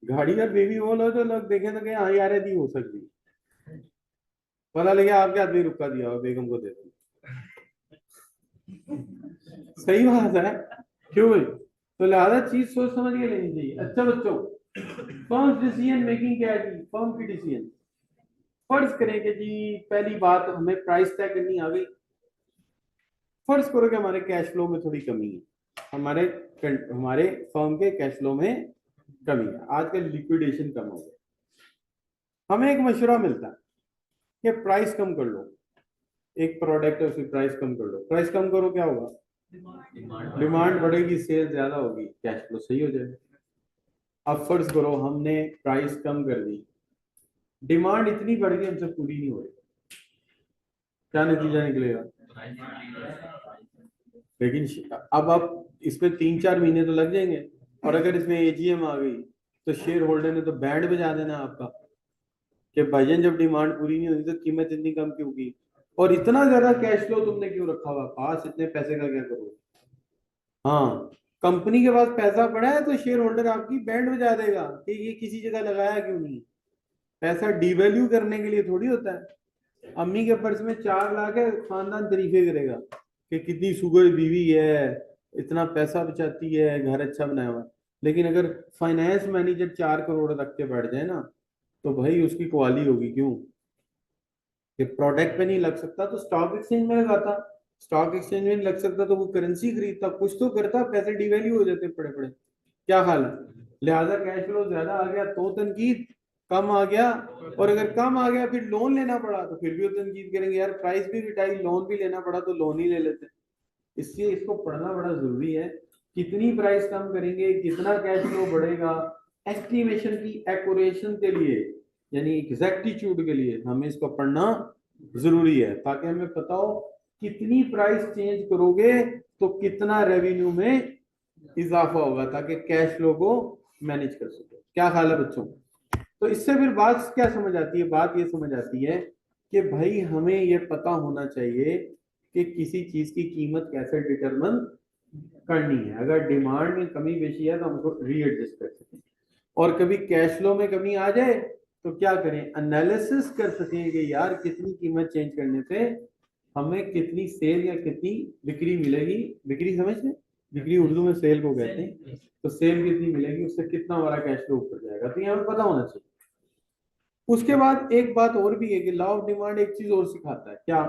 गाड़ी का बेबी बोलो तो लोग देखें तो कहें हाँ यार यदि हो सकती, पता लगे आपके आदमी रुका दिया हो बेगम को दे दो। सही बात है, क्यों भाई? तो लिहाजा चीज सोच समझ के लेनी चाहिए। अच्छा बच्चों, फर्म डिसीजन मेकिंग क्या है जी? फर्म की डिसीजन, फर्ज करें कि जी पहली बात हमें प्राइस तय करनी आ गई। फर्ज करो कि हमारे कैश फ्लो में थोड़ी कमी है, हमारे हमारे फर्म के कैश फ्लो में कमी है, आजकल लिक्विडेशन कम हो गया। हमें एक मशवरा मिलता है कि प्राइस कम कर लो, एक प्रोडक्ट है उसकी प्राइस कम कर लो। प्राइस कम करो क्या होगा? डिमांड बढ़ेगी, सेल ज्यादा होगी, कैश फ्लो सही हो जाएगा। अब फर्ज करो हमने प्राइस कम कर दी, डिमांड इतनी बढ़ गई हमसे पूरी नहीं हो रही, क्या नतीजा निकलेगा? लेकिन अब आप इसमें 3-4 महीने तो लग जाएंगे, और अगर इसमें एजीएम आ गई तो शेयर होल्डर ने तो बैंड बजा देना आपका कि भाईजान जब डिमांड पूरी नहीं होती तो कीमत इतनी कम क्यों की, और इतना ज्यादा कैश फ्लो तुमने क्यों रखा हुआ पास, इतने पैसे का क्या करोगे? हाँ, कंपनी के पास पैसा पड़ा है तो शेयर होल्डर आपकी बैंड बजा देगा कि ये किसी जगह लगाया क्यों नहीं। पैसा डिवैल्यू करने के लिए थोड़ी होता है। अम्मी के पर्स में 4 लाख है, खानदान तरीके करेगा कि कितनी सुगर बीवी है, इतना पैसा बचाती है, घर अच्छा बनाया हुआ है। लेकिन अगर फाइनेंस मैनेजर 4 करोड़ रख के बैठ जाए ना, तो भाई उसकी क्वाली होगी क्यों? कि प्रोडक्ट पे नहीं लग सकता तो स्टॉक एक्सचेंज में लगाता, स्टॉक एक्सचेंज में नहीं लग सकता तो वो करेंसी खरीदता, कुछ तो करता, पैसे डिवैल्यू हो जाते पड़े पड़े। क्या हाल है? लिहाजा कैश फ्लो ज्यादा आ गया तो तनकीद, कम आ गया, और अगर कम आ गया फिर लोन लेना पड़ा तो फिर भी वो तनकीद करेंगे, यार प्राइस भी घटाई लोन भी लेना पड़ा तो लोन ही ले लेते हैं। इसलिए इसको पढ़ना बड़ा जरूरी है। कितनी प्राइस कम करेंगे, कितना कैश फ्लो बढ़ेगा, एस्टिमेशन की एक्यूरेशन के लिए, यानी एग्जैक्टिट्यूड के लिए हमें इसको पढ़ना जरूरी है, ताकि हमें पता हो कितनी प्राइस चेंज करोगे तो कितना रेवेन्यू में इजाफा होगा, ताकि कैश फ्लो को मैनेज कर सके। क्या ख्याल है बच्चों? तो इससे फिर बात क्या समझ आती है? बात ये समझ आती है कि भाई हमें ये पता होना चाहिए कि किसी चीज की कीमत कैसे डिटरमिन करनी है। अगर डिमांड में कमी बेशी है तो हमको रीएडजस्ट कर सकें, और कभी कैश फ्लो में कमी आ जाए तो क्या करें? एनालिसिस कर सकें कि यार कितनी कीमत चेंज करने से हमें कितनी सेल या कितनी बिक्री मिलेगी। बिक्री समझते? बिक्री उर्दू में सेल को कहते हैं। तो सेल कितनी मिलेगी, उससे कितना हमारा कैश फ्लो ऊपर जाएगा, तो ये हमें पता होना चाहिए। उसके बाद एक बात और भी है कि लॉ ऑफ डिमांड एक चीज और सिखाता है, क्या?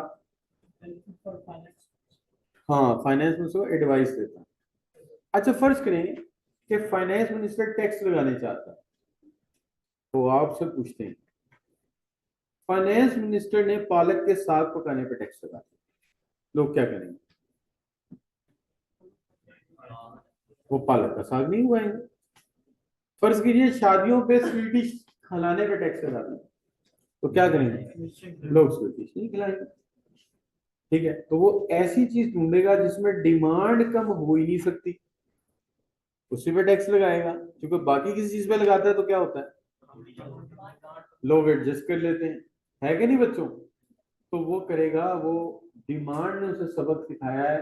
हाँ, फाइनेंस मिनिस्टर को एडवाइस देता है। अच्छा, फर्ज करें कि फाइनेंस मिनिस्टर टैक्स लगाने चाहता है, तो आपसे पूछते हैं फाइनेंस मिनिस्टर ने पालक के साग पकाने पर टैक्स लगा दिया, लोग क्या करेंगे? वो पालक का साग नहीं उगाएंगे। फर्ज कीजिए शादियों पे स्वीट डिश खिलाने पर टैक्स लगा दिया, तो क्या करेंगे? लोग स्वीट डिश नहीं खिलाएंगे। ठीक है, तो वो ऐसी चीज ढूंढेगा जिसमें डिमांड कम हो ही नहीं सकती, उसी पे टैक्स लगाएगा। क्योंकि बाकी किसी चीज पे लगाता है तो क्या होता है? लोग एडजस्ट कर लेते हैं, है कि नहीं बच्चों? तो वो करेगा, वो डिमांड ने उसे सबक सिखाया है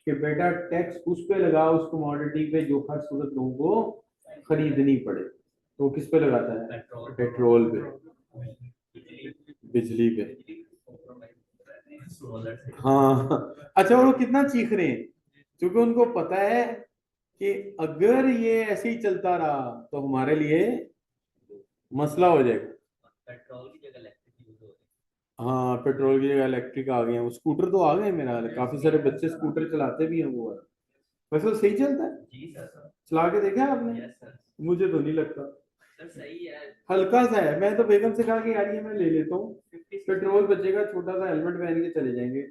कि बेटा टैक्स उस पे लगा, उस कमोडिटी पे जो हर सूरत लोगों को खरीदनी पड़े। तो किस पे लगाता है? पेट्रोल पे, बिजली पे। हाँ, अच्छा, और वो कितना चीख रहे हैं, क्योंकि उनको पता है कि अगर ये ऐसे ही चलता रहा तो हमारे लिए मसला हो जाएगा। हाँ, पेट्रोल की जगह इलेक्ट्रिक आ गए हैं, वो स्कूटर तो आ गए हैं, मेरा काफी सारे बच्चे स्कूटर चलाते भी हैं वो वाला। वैसे वो सही चलता है? चला के देखा आपने? मुझे तो नहीं लगता, सही है, हल्का सा है। मैं तो बेगम से कहा कि यार ये मैं ले लेता हूँ, पेट्रोल बचेगा, छोटा सा हेलमेट पहन के चले जाएंगे।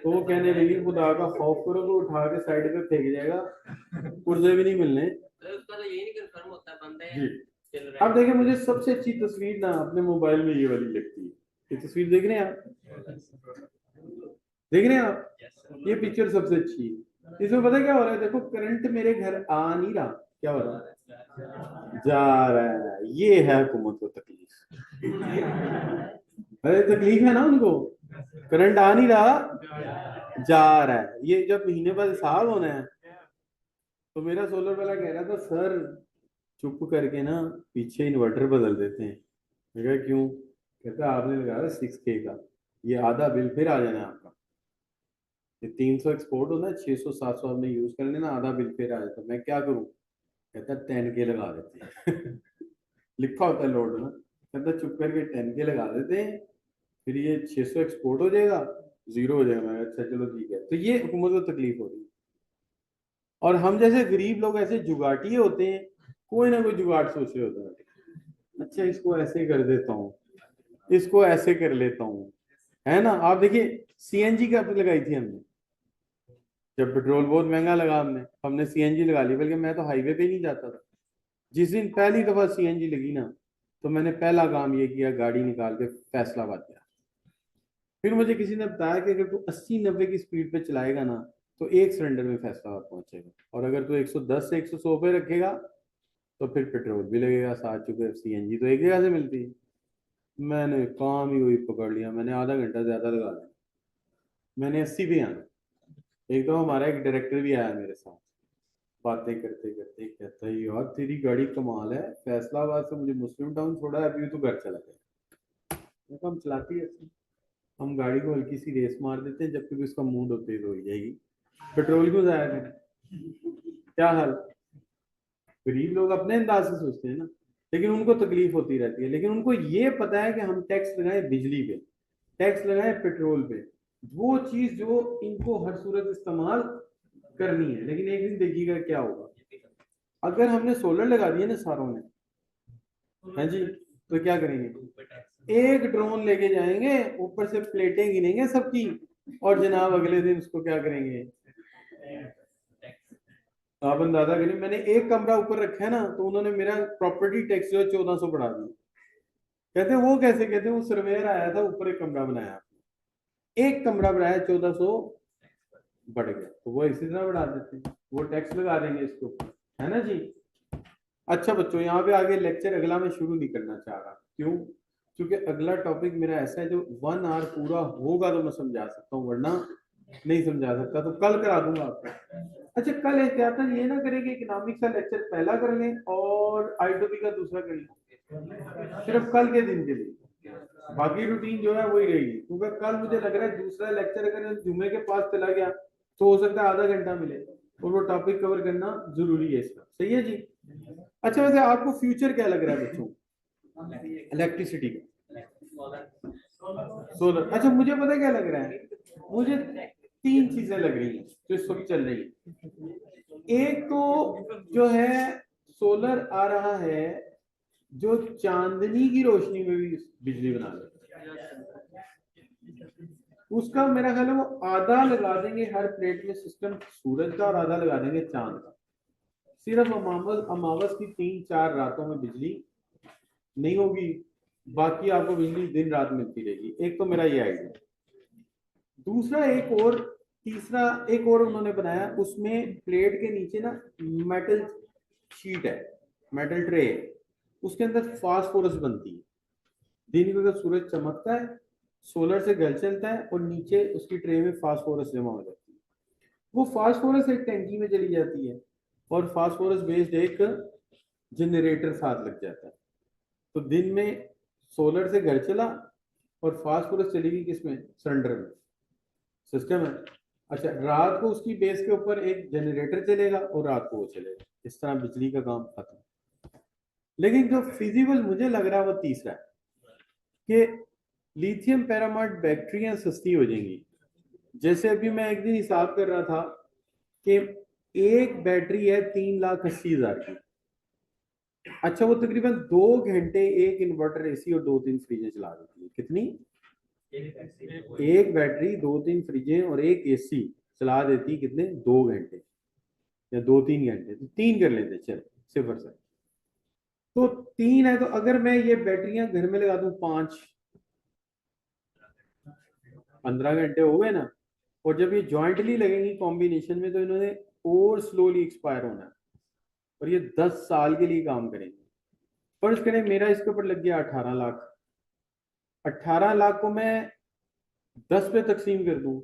तो वो कहने लगी खुदा का खौफ करो, तो उठा के साइड पे फेंक जाएगा, पुर्जे भी नहीं मिलने। उसका तो यही नहीं कंफर्म होता है बंदा है जी, अब देखिए मुझे सबसे अच्छी तस्वीर ना अपने मोबाइल में ये वाली लगती है। ये तस्वीर देख रहे हैं आप? देख रहे हैं आप? ये पिक्चर सबसे अच्छी है। इसमें पता है क्या हो रहा है? देखो करंट मेरे घर आ नहीं रहा, क्या हो रहा है? जा रहा है। ये है हुकूमत को तकलीफ। अरे तकलीफ है ना उनको, करंट आ नहीं रहा, जा रहा है। ये जब महीने बाद हिसाब होना है, तो मेरा सोलर वाला कह रहा था सर चुप करके ना पीछे इन्वर्टर बदल देते हैं। मैं कहा क्यों? कहता आपने लगाया 6K का, ये आधा बिल फिर आ जाना है आपका। ये 300 एक्सपोर्ट होना है, 600-700 आपने यूज कर लेना, आधा बिल फिर आ जाता। मैं क्या करूं? कहता 10K लगा देते हैं। लिखा होता है लोड ना, कहता चुप करके 10 के लगा देते हैं, फिर ये 600 एक्सपोर्ट हो जाएगा, 0 हो जाएगा। मैं अच्छा चलो ठीक है। तो ये हुकूमत को तकलीफ हो रही है, और हम जैसे गरीब लोग ऐसे जुगाटी होते हैं, कोई ना कोई जुगाड़ सोच रहे होते हैं। अच्छा इसको ऐसे कर देता हूँ, इसको ऐसे कर लेता हूँ, है ना। आप देखिए सीएनजी कब लगाई थी हमने, जब पेट्रोल बहुत महंगा लगा हमने सीएनजी लगा ली, बल्कि मैं तो हाईवे पे नहीं जाता था। जिस दिन पहली दफा सीएनजी लगी ना, तो मैंने पहला काम ये किया, गाड़ी निकाल के फैसलाबाद गया। फिर मुझे किसी ने बताया कि अगर तू 80-90 की स्पीड पे चलाएगा ना, तो एक सिलेंडर में फैसलाबाद पहुंचेगा, और अगर तू 110 से 100 पे रखेगा तो फिर पेट्रोल भी लगेगा साथ, चुके सीएनजी तो एक जगह से मिलती है। मैंने काम ही वही पकड़ लिया, मैंने आधा घंटा ज्यादा लगा लिया, मैंने 80 पे आना। एक तो हमारा एक डायरेक्टर भी आया मेरे साथ, बातें करते करते कहता है यार तेरी गाड़ी कमाल है, फैसलाबाद से मुझे मुस्लिम टाउन छोड़ा है, अभी तो घर चला गया। मैं कहा, हम चलाती है, हम गाड़ी को हल्की सी रेस मार देते हैं, जब तक उसका मूड होते ही तो हो जाएगी, पेट्रोल क्यों जाया करें। क्या हाल, गरीब लोग अपने अंदाज से सोचते हैं ना, लेकिन उनको तकलीफ होती रहती है। लेकिन उनको ये पता है कि हम टैक्स लगाएं बिजली पे, टैक्स लगाएं पेट्रोल पे, वो चीज जो इनको हर सूरत इस्तेमाल करनी है। लेकिन एक दिन देखिएगा क्या होगा, अगर हमने सोलर लगा दिए ना सारों ने, हाँ जी, तो क्या करेंगे, एक ड्रोन लेके जाएंगे, ऊपर से प्लेटें गिनेंगे सबकी, और जनाब अगले दिन उसको क्या करेंगे, आप अंदाजा करिए। मैंने एक कमरा ऊपर रखा है ना, तो उन्होंने मेरा प्रॉपर्टी टैक्स जो है 1400 बढ़ा दिया। कहते वो कैसे, कहते वो सर्वेयर आया था, ऊपर एक कमरा बनाया, एक कमरा बनाया 1400 बढ़ गया, तो वो इसी तरह बढ़ा देते हैं, वो टैक्स लगा देंगे इसके ऊपर, है ना जी। अच्छा बच्चों, यहाँ पे आगे लेक्चर अगला मैं शुरू नहीं करना चाह रहा, क्यों, क्योंकि अगला टॉपिक मेरा ऐसा है जो 1 आवर पूरा होगा तो मैं समझा सकता हूँ, वरना नहीं समझा सकता, तो कल करा दूंगा आपको। अच्छा कल एहतियातन ये ना करें कि इकोनॉमिक्स का लेक्चर पहला कर लें और आईटोपी का दूसरा कर लें, सिर्फ कल के दिन के लिए, बाकी रूटीन जो है वही रहेगी। क्योंकि कल मुझे लग रहा है दूसरा लेक्चर अगर जुम्मे के पास चला गया तो हो सकता है आधा घंटा मिले, और वो टॉपिक कवर करना जरूरी है इसका, सही है जी। अच्छा वैसे आपको फ्यूचर क्या लग रहा है बच्चों, इलेक्ट्रिसिटी का, सोलर। अच्छा मुझे पता क्या लग रहा है, मुझे 3 चीजें लग रही हैं जो इस वक्त चल रही है। एक तो जो है सोलर आ रहा है जो चांदनी की रोशनी में भी बिजली बना लेता है, उसका मेरा ख्याल है वो आधा लगा देंगे हर प्लेट में सिस्टम सूरज का, और आधा लगा देंगे चांद का। सिर्फ अमावस की 3-4 रातों में बिजली नहीं होगी, बाकी आपको बिजली दिन रात मिलती रहेगी। एक तो मेरा ये आइडिया। दूसरा तीसरा एक और उन्होंने बनाया, उसमें प्लेट के नीचे ना मेटल शीट है, मेटल ट्रे है, उसके अंदर फास्फोरस बनती है। दिन में अगर सूरज चमकता है, सोलर से घर चलता है, और नीचे उसकी ट्रे में फास्फोरस जमा हो जाती है। वो फास्फोरस एक टैंकी में चली जाती है, और फास्फोरस बेस्ड एक जनरेटर साथ लग जाता है। तो दिन में सोलर से घर चला, और फास्फोरस चलेगी किसमें, सिलेंडर में, सिस्टम है। अच्छा रात को उसकी बेस के ऊपर एक जनरेटर चलेगा, और रात को वो चलेगा, इस तरह बिजली का काम खत्म। लेकिन जो फिजिबल मुझे लग रहा है वो तीसरा है, कि लिथियम पैरामाइड बैटरियां सस्ती हो जाएंगी। जैसे अभी मैं एक दिन हिसाब कर रहा था कि एक बैटरी है 3,80,000 की। अच्छा वो तकरीबन 2 घंटे एक इन्वर्टर एसी और 2-3 फ्रिजें चला देती है। कितनी, एक बैटरी 2-3 फ्रिजें और एक एसी चला देती, कितने, 2 घंटे या 2-3 घंटे, तो 3 कर लेते चल, सिफर से तो 3 है। तो अगर मैं ये बैटरियां घर में लगा दूं 5, 15 घंटे हो गए ना। और जब ये जॉइंटली लगेंगी कॉम्बिनेशन में, तो इन्होंने और स्लोली एक्सपायर होना है, और ये 10 साल के लिए काम करेंगे। फर्ज करें मेरा इसके ऊपर लग गया 18 लाख, 18 लाख को मैं 10 पे तकसीम कर दूं,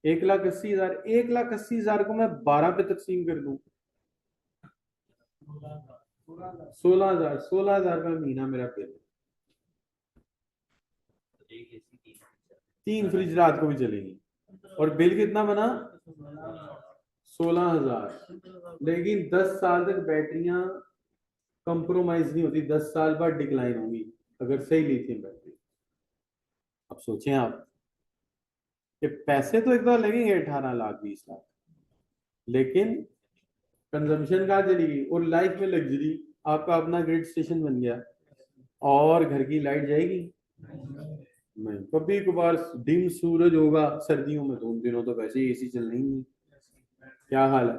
1,80,000, 1,80,000 को मैं 12 पे तकसीम कर दूं, 16,000 का महीना मेरा बिल। 3 फ्रिज रात को भी चलेंगी, और बिल कितना बना, 16,000। लेकिन 10 साल तक बैटरियां कंप्रोमाइज नहीं होती, 10 साल बाद डिक्लाइन होगी अगर सही लिथियम बैटरी। अब सोचें आप कि पैसे तो एक बार लगेंगे 18 लाख 20 लाख, लेकिन कंजम्पशन कहाँ चली गई। और लाइफ में लग्जरी, आपका अपना ग्रिड स्टेशन बन गया और घर की लाइट जाएगी नहीं। कभी कभार डिम सूरज होगा सर्दियों में, तो उन दिनों तो वैसे ही एसी चलना ही नहीं, क्या हाल है,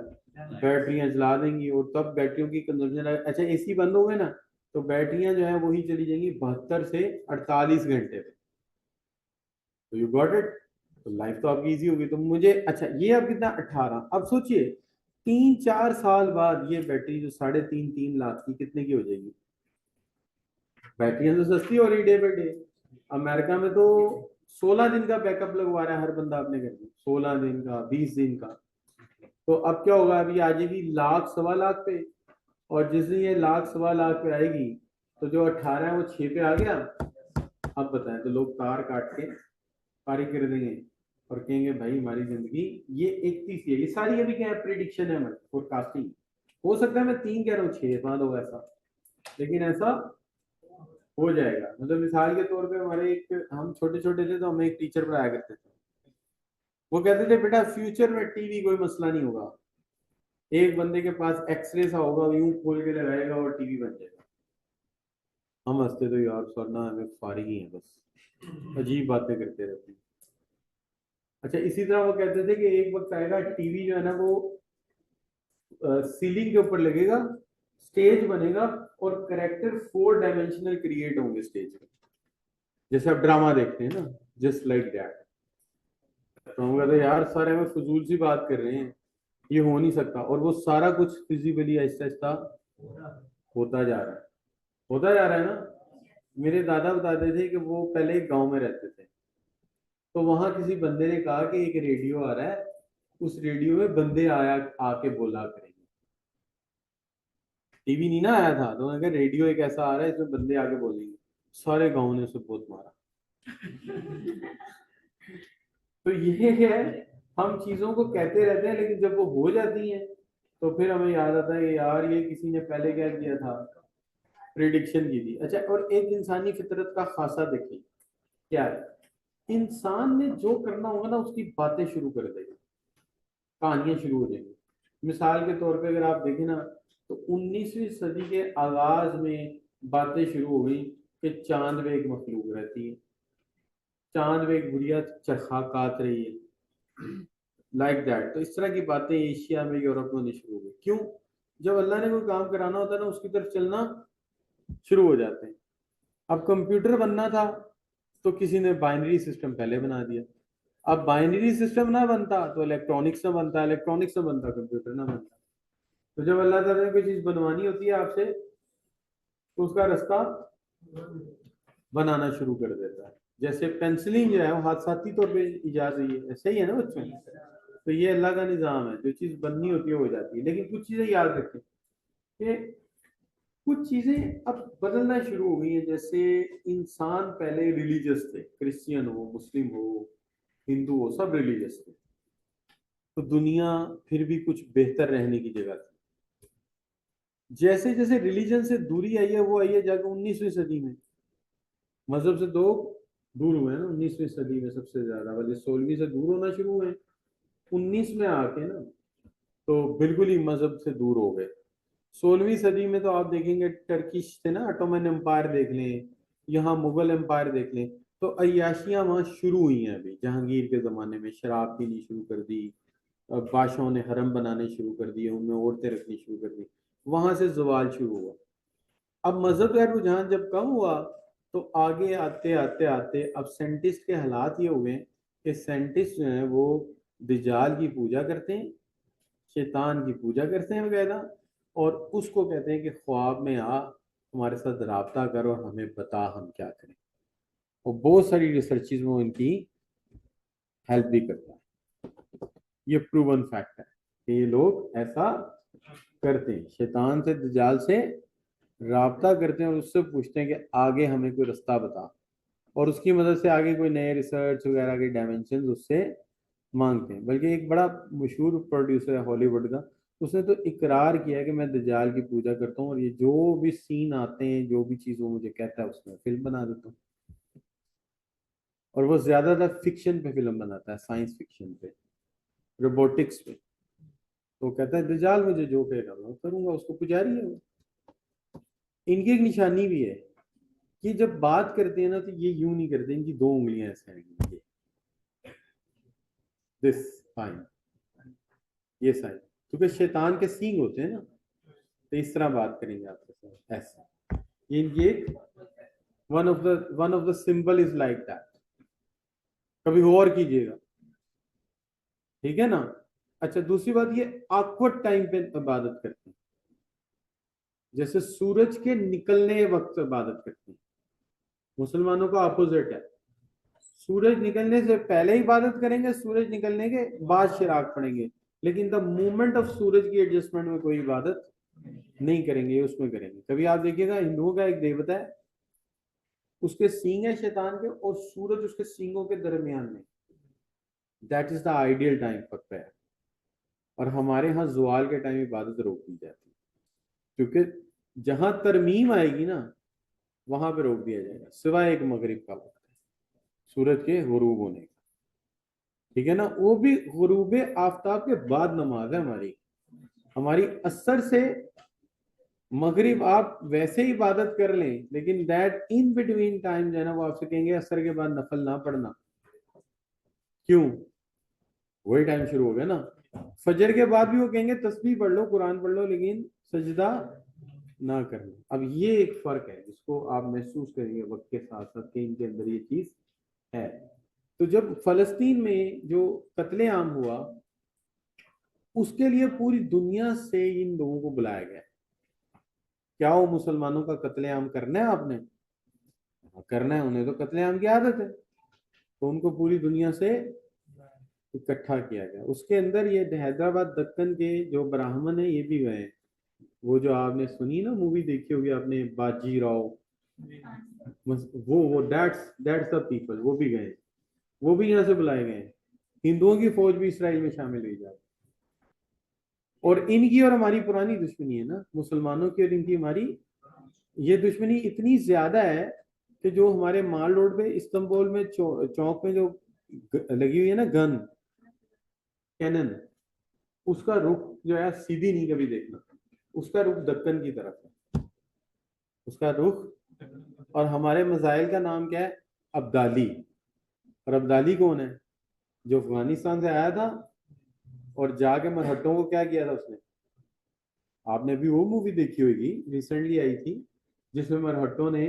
बैटरियां जला देंगी और तब बैटरियों की कंजम्पशन। अच्छा एसी बंद हो गए ना तो बैटरियां जो है वही चली जाएंगी 72 से 48 घंटे पे। तो यू गॉट इट। तो लाइफ तो आपकी इजी होगी। तो मुझे अच्छा ये अब कितना 18, अब सोचिए 3-4 साल बाद ये बैटरी जो 3.5-3 लाख की कितने की हो जाएगी। बैटरियां तो सस्ती हो रही डे बाई डे। अमेरिका में तो 16 दिन का बैकअप लगवा रहा है हर बंदा अपने घर में, 16 दिन का 20 दिन का। तो अब क्या होगा, अभी आ जाएगी लाख सवा लाख पे, और जिस दिन ये लाख सवा लाख पे आएगी तो जो 18 है वो 6 पे आ गया। अब बताएं, तो लोग कार काट के पारी कर देंगे और कहेंगे भाई हमारी जिंदगी ये 31 है। ये सारी अभी क्या है, प्रिडिक्शन है हमारी, फोरकास्टिंग। हो सकता है मैं 3 कह रहा हूँ 6 मान लो ऐसा, लेकिन ऐसा हो जाएगा। मतलब मिसाल के तौर पे हमारे एक, हम छोटे छोटे थे तो हमें एक टीचर पढ़ाया करते थे, वो कहते थे बेटा फ्यूचर में टीवी कोई मसला नहीं होगा, एक बंदे के पास एक्सरे सा होगा, यूं खोल के लगाएगा और टीवी बन जाएगा। हम हंसते तो यार सर ना हमें फारिग ही है बस, अजीब बातें करते रहते हैं। अच्छा इसी तरह वो कहते थे कि एक वक्त आएगा टीवी जो है ना वो सीलिंग के ऊपर लगेगा, स्टेज बनेगा और करेक्टर 4 डायमेंशनल क्रिएट होंगे स्टेज पे, जैसे आप ड्रामा देखते हैं ना, जस्ट लाइक दैट। तो हम कहते यार सारे में फजूल सी बात कर रहे हैं, ये हो नहीं सकता। और वो सारा कुछ फिजिबली आहिस्ता आहिस्ता होता जा रहा है, होता जा रहा है ना। मेरे दादा बताते थे कि वो पहले एक गांव में रहते थे, तो वहां किसी बंदे ने कहा कि एक रेडियो आ रहा है, उस रेडियो में बंदे आया आके बोला करेंगे। टीवी नहीं ना आया था, तो उन्होंने कहा रेडियो एक ऐसा आ रहा है इसमें बंदे आके बोलेंगे। सारे गांव ने उसे बहुत मारा। तो ये है, हम चीजों को कहते रहते हैं लेकिन जब वो हो जाती हैं तो फिर हमें याद आता है कि यार ये किसी ने पहले क्या किया था, प्रिडिक्शन की थी। अच्छा और एक इंसानी फितरत का खासा देखिए क्या है, इंसान ने जो करना होगा ना उसकी बातें शुरू कर देगा, कहानियां शुरू हो जाएंगी। मिसाल के तौर पे अगर आप देखें ना तो 19वीं सदी के आगाज में बातें शुरू हो गई कि चांद पे एक मखलूक रहती है, चांद पे एक बुढ़िया चरखा काट रही है, लाइक दैट। तो इस तरह की बातें एशिया में यूरोप में होनी शुरू हो गई। क्यों? जब अल्लाह ने कोई काम कराना होता है ना उसकी तरफ चलना शुरू हो जाते हैं। अब कंप्यूटर बनना था तो किसी ने बाइनरी सिस्टम पहले बना दिया। अब बाइनरी सिस्टम ना बनता तो इलेक्ट्रॉनिक्स ना बनता, इलेक्ट्रॉनिक्स ना बनता कंप्यूटर ना बनता। तो जब अल्लाह ताला ने कोई चीज बनवानी होती है आपसे तो उसका रास्ता बनाना शुरू कर देता है। जैसे पेंसिलिंग जो है वो हादसाती तौर पे इजाद हुई है, ऐसे ही है ना बच्चों। तो ये अल्लाह का निजाम है, जो चीज बननी होती है हो जाती है। लेकिन कुछ चीजें याद रखें कि कुछ चीजें अब बदलना शुरू हो गई हैं। जैसे इंसान पहले रिलीजियस थे, क्रिश्चियन हो मुस्लिम हो हिंदू हो सब रिलीजियस थे, तो दुनिया फिर भी कुछ बेहतर रहने की जगह थी। जैसे जैसे रिलीजन से दूरी आई है वो आई है जाकर 19वीं सदी में, मजहब से दो दूर हुए ना 19वीं सदी में सबसे ज्यादा, बल्कि 16वीं से दूर होना शुरू हुए, 19 में आके ना तो बिल्कुल ही मजहब से दूर हो गए। 16वीं सदी में तो आप देखेंगे टर्किश थे ना, ऑटोमन एम्पायर देख लें, यहाँ मुगल एम्पायर देख लें, तो अय्याशियां वहां शुरू हुई हैं। अभी जहांगीर के जमाने में शराब पीनी शुरू कर दी, बादशाहों ने हरम बनाने शुरू कर दिए, उनमें औरतें रखनी शुरू कर दी, वहां से जवाल शुरू हुआ। अब मजहब का रुझान जब कम हुआ तो आगे आते आते आते अब साइंटिस्ट के हालात ये हुए कि साइंटिस्ट जो है वो दिजाल की पूजा करते हैं, शैतान की पूजा करते हैं वगैरह, और उसको कहते हैं कि ख्वाब में आ हमारे साथ राब्ता कर और हमें बता हम क्या करें। और बहुत सारी रिसर्चेज में वो इनकी हेल्प भी करता है। ये प्रूवन फैक्ट है कि ये लोग ऐसा करते हैं, शैतान से दज्जाल से राब्ता करते हैं और उससे पूछते हैं कि आगे हमें कोई रास्ता बता, और उसकी मदद से आगे कोई नए रिसर्च वगैरह के डायमेंशन उससे मांगते हैं। बल्कि एक बड़ा मशहूर प्रोड्यूसर है हॉलीवुड का, उसने तो इकरार किया है कि मैं दज्जाल की पूजा करता हूँ और ये जो भी सीन आते हैं, जो भी चीज वो मुझे कहता है, उसमें फिल्म बना देता हूँ। और वो ज्यादातर फिक्शन पे फिल्म बनाता है, साइंस फिक्शन पे, रोबोटिक्स पे। तो वो कहता है दज्जाल मुझे जो कहेगा मैं करूंगा, उसको पुजारी है वो। इनकी एक निशानी भी है कि जब बात करते हैं ना तो ये यूं नहीं करते, इनकी दो उंगलियां ऐसे आएंगी, दिस साइन, ये साइन, क्योंकि शैतान के सींग होते हैं ना, तो इस तरह बात करेंगे आपके साथ ऐसे। ये इनकी एक one of the symbol is like that. कभी गौर कीजिएगा, ठीक है ना। अच्छा, दूसरी बात, ये ऑकवर्ड टाइम पे इबादत करते हैं, जैसे सूरज के निकलने वक्त इबादत करते हैं। मुसलमानों का अपोजिट है, सूरज निकलने से पहले इबादत करेंगे, सूरज निकलने के बाद शिराक पढ़ेंगे, लेकिन द मूवमेंट ऑफ सूरज की एडजस्टमेंट में कोई इबादत नहीं करेंगे, उसमें करेंगे। कभी आप देखिएगा हिंदुओं का एक देवता है, उसके सींग है शैतान के और सूरज उसके सींगों के दरमियान में, that is the ideal time for prayer. और हमारे यहाँ जुआल के टाइम इबादत रोक दी जाती है, क्योंकि जहां तरमीम आएगी ना वहां पे रोक दिया जाएगा, सिवाय एक मगरिब का वक्त है, सूरज के गुरूब होने का, ठीक है ना। वो भी गुरूब आफ्ताब के बाद नमाज है हमारी। हमारी असर से मगरिब आप वैसे ही इबादत कर लें, लेकिन दैट इन बिटवीन टाइम जो है ना, वो आपसे कहेंगे असर के बाद नफल ना पढ़ना। क्यों? वही टाइम शुरू हो गया ना। फजर के बाद भी वो कहेंगे तस्बीह पढ़ लो, कुरान पढ़ लो, लेकिन सजदा ना करना। अब ये एक फर्क है जिसको आप महसूस करेंगे वक्त के साथ साथ कि इनके अंदर ये चीज है। तो जब फलस्तीन में जो कत्लेआम हुआ, उसके लिए पूरी दुनिया से इन लोगों को बुलाया गया। क्या वो मुसलमानों का कत्लेआम करना है आपने? हाँ, करना है, उन्हें तो कत्लेआम की आदत है, तो उनको पूरी दुनिया से इकट्ठा किया गया। उसके अंदर ये हैदराबाद दक्कन के जो ब्राह्मण है ये भी गए हैं। वो जो आपने सुनी ना, मूवी देखी होगी आपने, बाजीराव, वो दैट्स द पीपल, वो भी गए, वो भी यहाँ से बुलाए गए हैं। हिंदुओं की फौज भी इसराइल में शामिल हुई जाए। और इनकी और हमारी पुरानी दुश्मनी है ना, मुसलमानों की और इनकी हमारी ये दुश्मनी इतनी ज्यादा है कि जो हमारे माल रोड पे इस्तांबुल में चौक में जो लगी हुई है ना गन, कैनन, उसका रुख जो है सीधी नहीं कभी देखना, उसका रुख दक्कन की तरफ है, उसका रुख। और हमारे मजाइल का नाम क्या है? अब्दाली। और अब्दाली कौन है? जो अफगानिस्तान से आया था और जाके मरहट्टों को क्या किया था उसने। आपने भी वो मूवी देखी होगी, रिसेंटली आई थी, जिसमें मरहट्टों ने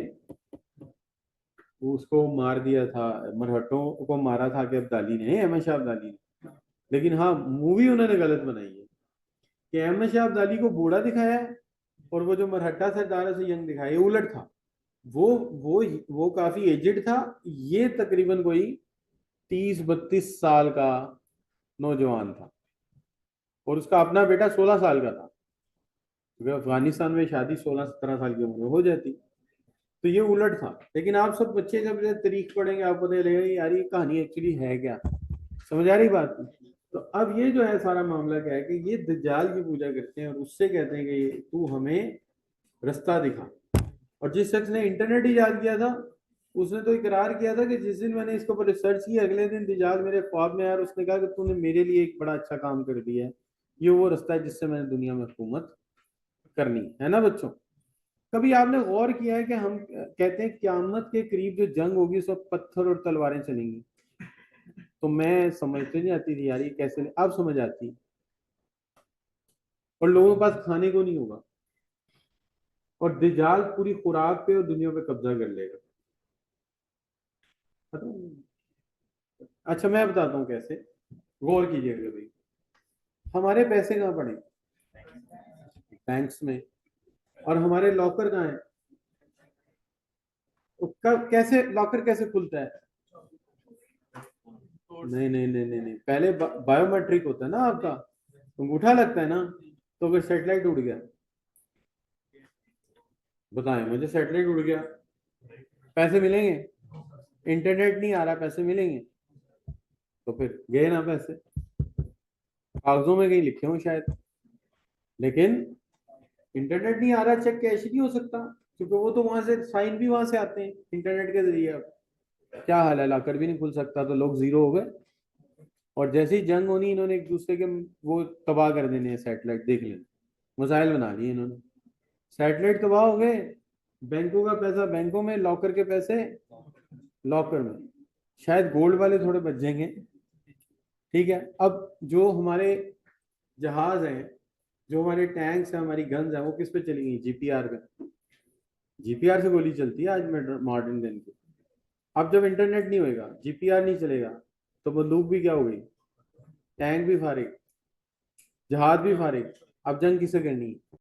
उसको मार दिया था, मरहट्टों को मारा था कि अब्दाली ने, अहमद शाह अब्दाली ने। लेकिन हाँ, मूवी उन्होंने गलत बनाई है कि अहमद शाह अब्दाली को बूढ़ा दिखाया है और वो जो मरहट्टा सरदार है उसे यंग दिखाया, ये उलट था। वो काफी एजिड था, ये तकरीबन कोई 30-32 साल का नौजवान था, और उसका अपना बेटा 16 साल का था, क्योंकि अफगानिस्तान में शादी 16-17 साल की उम्र में हो जाती। तो ये उलट था। लेकिन आप सब बच्चे जब तारीख पढ़ेंगे आपको पता लगेगा यार ये कहानी एक्चुअली है क्या। समझ आ रही बात? तो अब ये जो है सारा मामला क्या है कि ये दज्जाल की पूजा करते हैं और उससे कहते हैं कि तू हमें रास्ता दिखा। और जिस शख्स ने इंटरनेट इजाद किया था उसने तो इकरार किया था कि जिस दिन मैंने इसके ऊपर रिसर्च की अगले दिन दज्जाल मेरे ख्वाब में आया और उसने कहा कि तूने मेरे लिए एक बड़ा अच्छा काम कर दिया है, ये वो रास्ता है जिससे मैंने दुनिया में हुकूमत करनी है ना बच्चों। कभी आपने गौर किया है कि हम कहते हैं क्यामत के करीब जो जंग होगी सब पत्थर और तलवारें चलेंगी, तो मैं समझते नहीं आती थी यार ये कैसे, अब समझ आती है। और लोगों के पास खाने को नहीं होगा और दज्जाल पूरी खुराक पे और दुनिया पे कब्जा कर लेगा। पता नहीं। अच्छा मैं बताता हूँ कैसे, गौर कीजिएगा भाई। हमारे पैसे कहाँ पड़े? बैंक्स में। और हमारे लॉकर कहाँ है? तो कब कैसे लॉकर कैसे खुलता है? नहीं नहीं नहीं नहीं नहीं, पहले बायोमेट्रिक होता है ना आपका, अंगूठा लगता है ना। तो अगर सेटेलाइट उड़ गया, बताएं मुझे, सेटेलाइट उड़ गया, पैसे मिलेंगे? इंटरनेट नहीं आ रहा, पैसे मिलेंगे? तो फिर गए ना पैसे, कागजों में कहीं लिखे हो शायद। लेकिन इंटरनेट नहीं आ रहा, चेक कैश नहीं हो सकता, क्योंकि वो तो वहां से साइन भी वहां से आते हैं इंटरनेट के जरिए। अब क्या हाल है, लॉकर भी नहीं खुल सकता, तो लोग जीरो हो गए। और जैसे ही जंग होनी, इन्होंने एक दूसरे के वो तबाह कर देने हैं सैटेलाइट, देख लेना, मिसाइल बना लिए इन्होंने, सैटेलाइट तबाह हो गए, बैंकों का पैसा बैंकों में, लॉकर के पैसे लॉकर में, शायद गोल्ड वाले थोड़े बच जाएंगे। ठीक है, अब जो हमारे जहाज हैं, जो हमारे टैंक्स हैं, हमारी गन्स हैं, वो किस पे चलेंगी? जीपीआर पे। जीपीआर से गोली चलती है आज मॉडर्न गन की। अब जब इंटरनेट नहीं होएगा, जीपीआर नहीं चलेगा, तो बंदूक भी क्या हो गई, टैंक भी फारिग, जहाज भी फारिग, अब जंग किसे करनी है?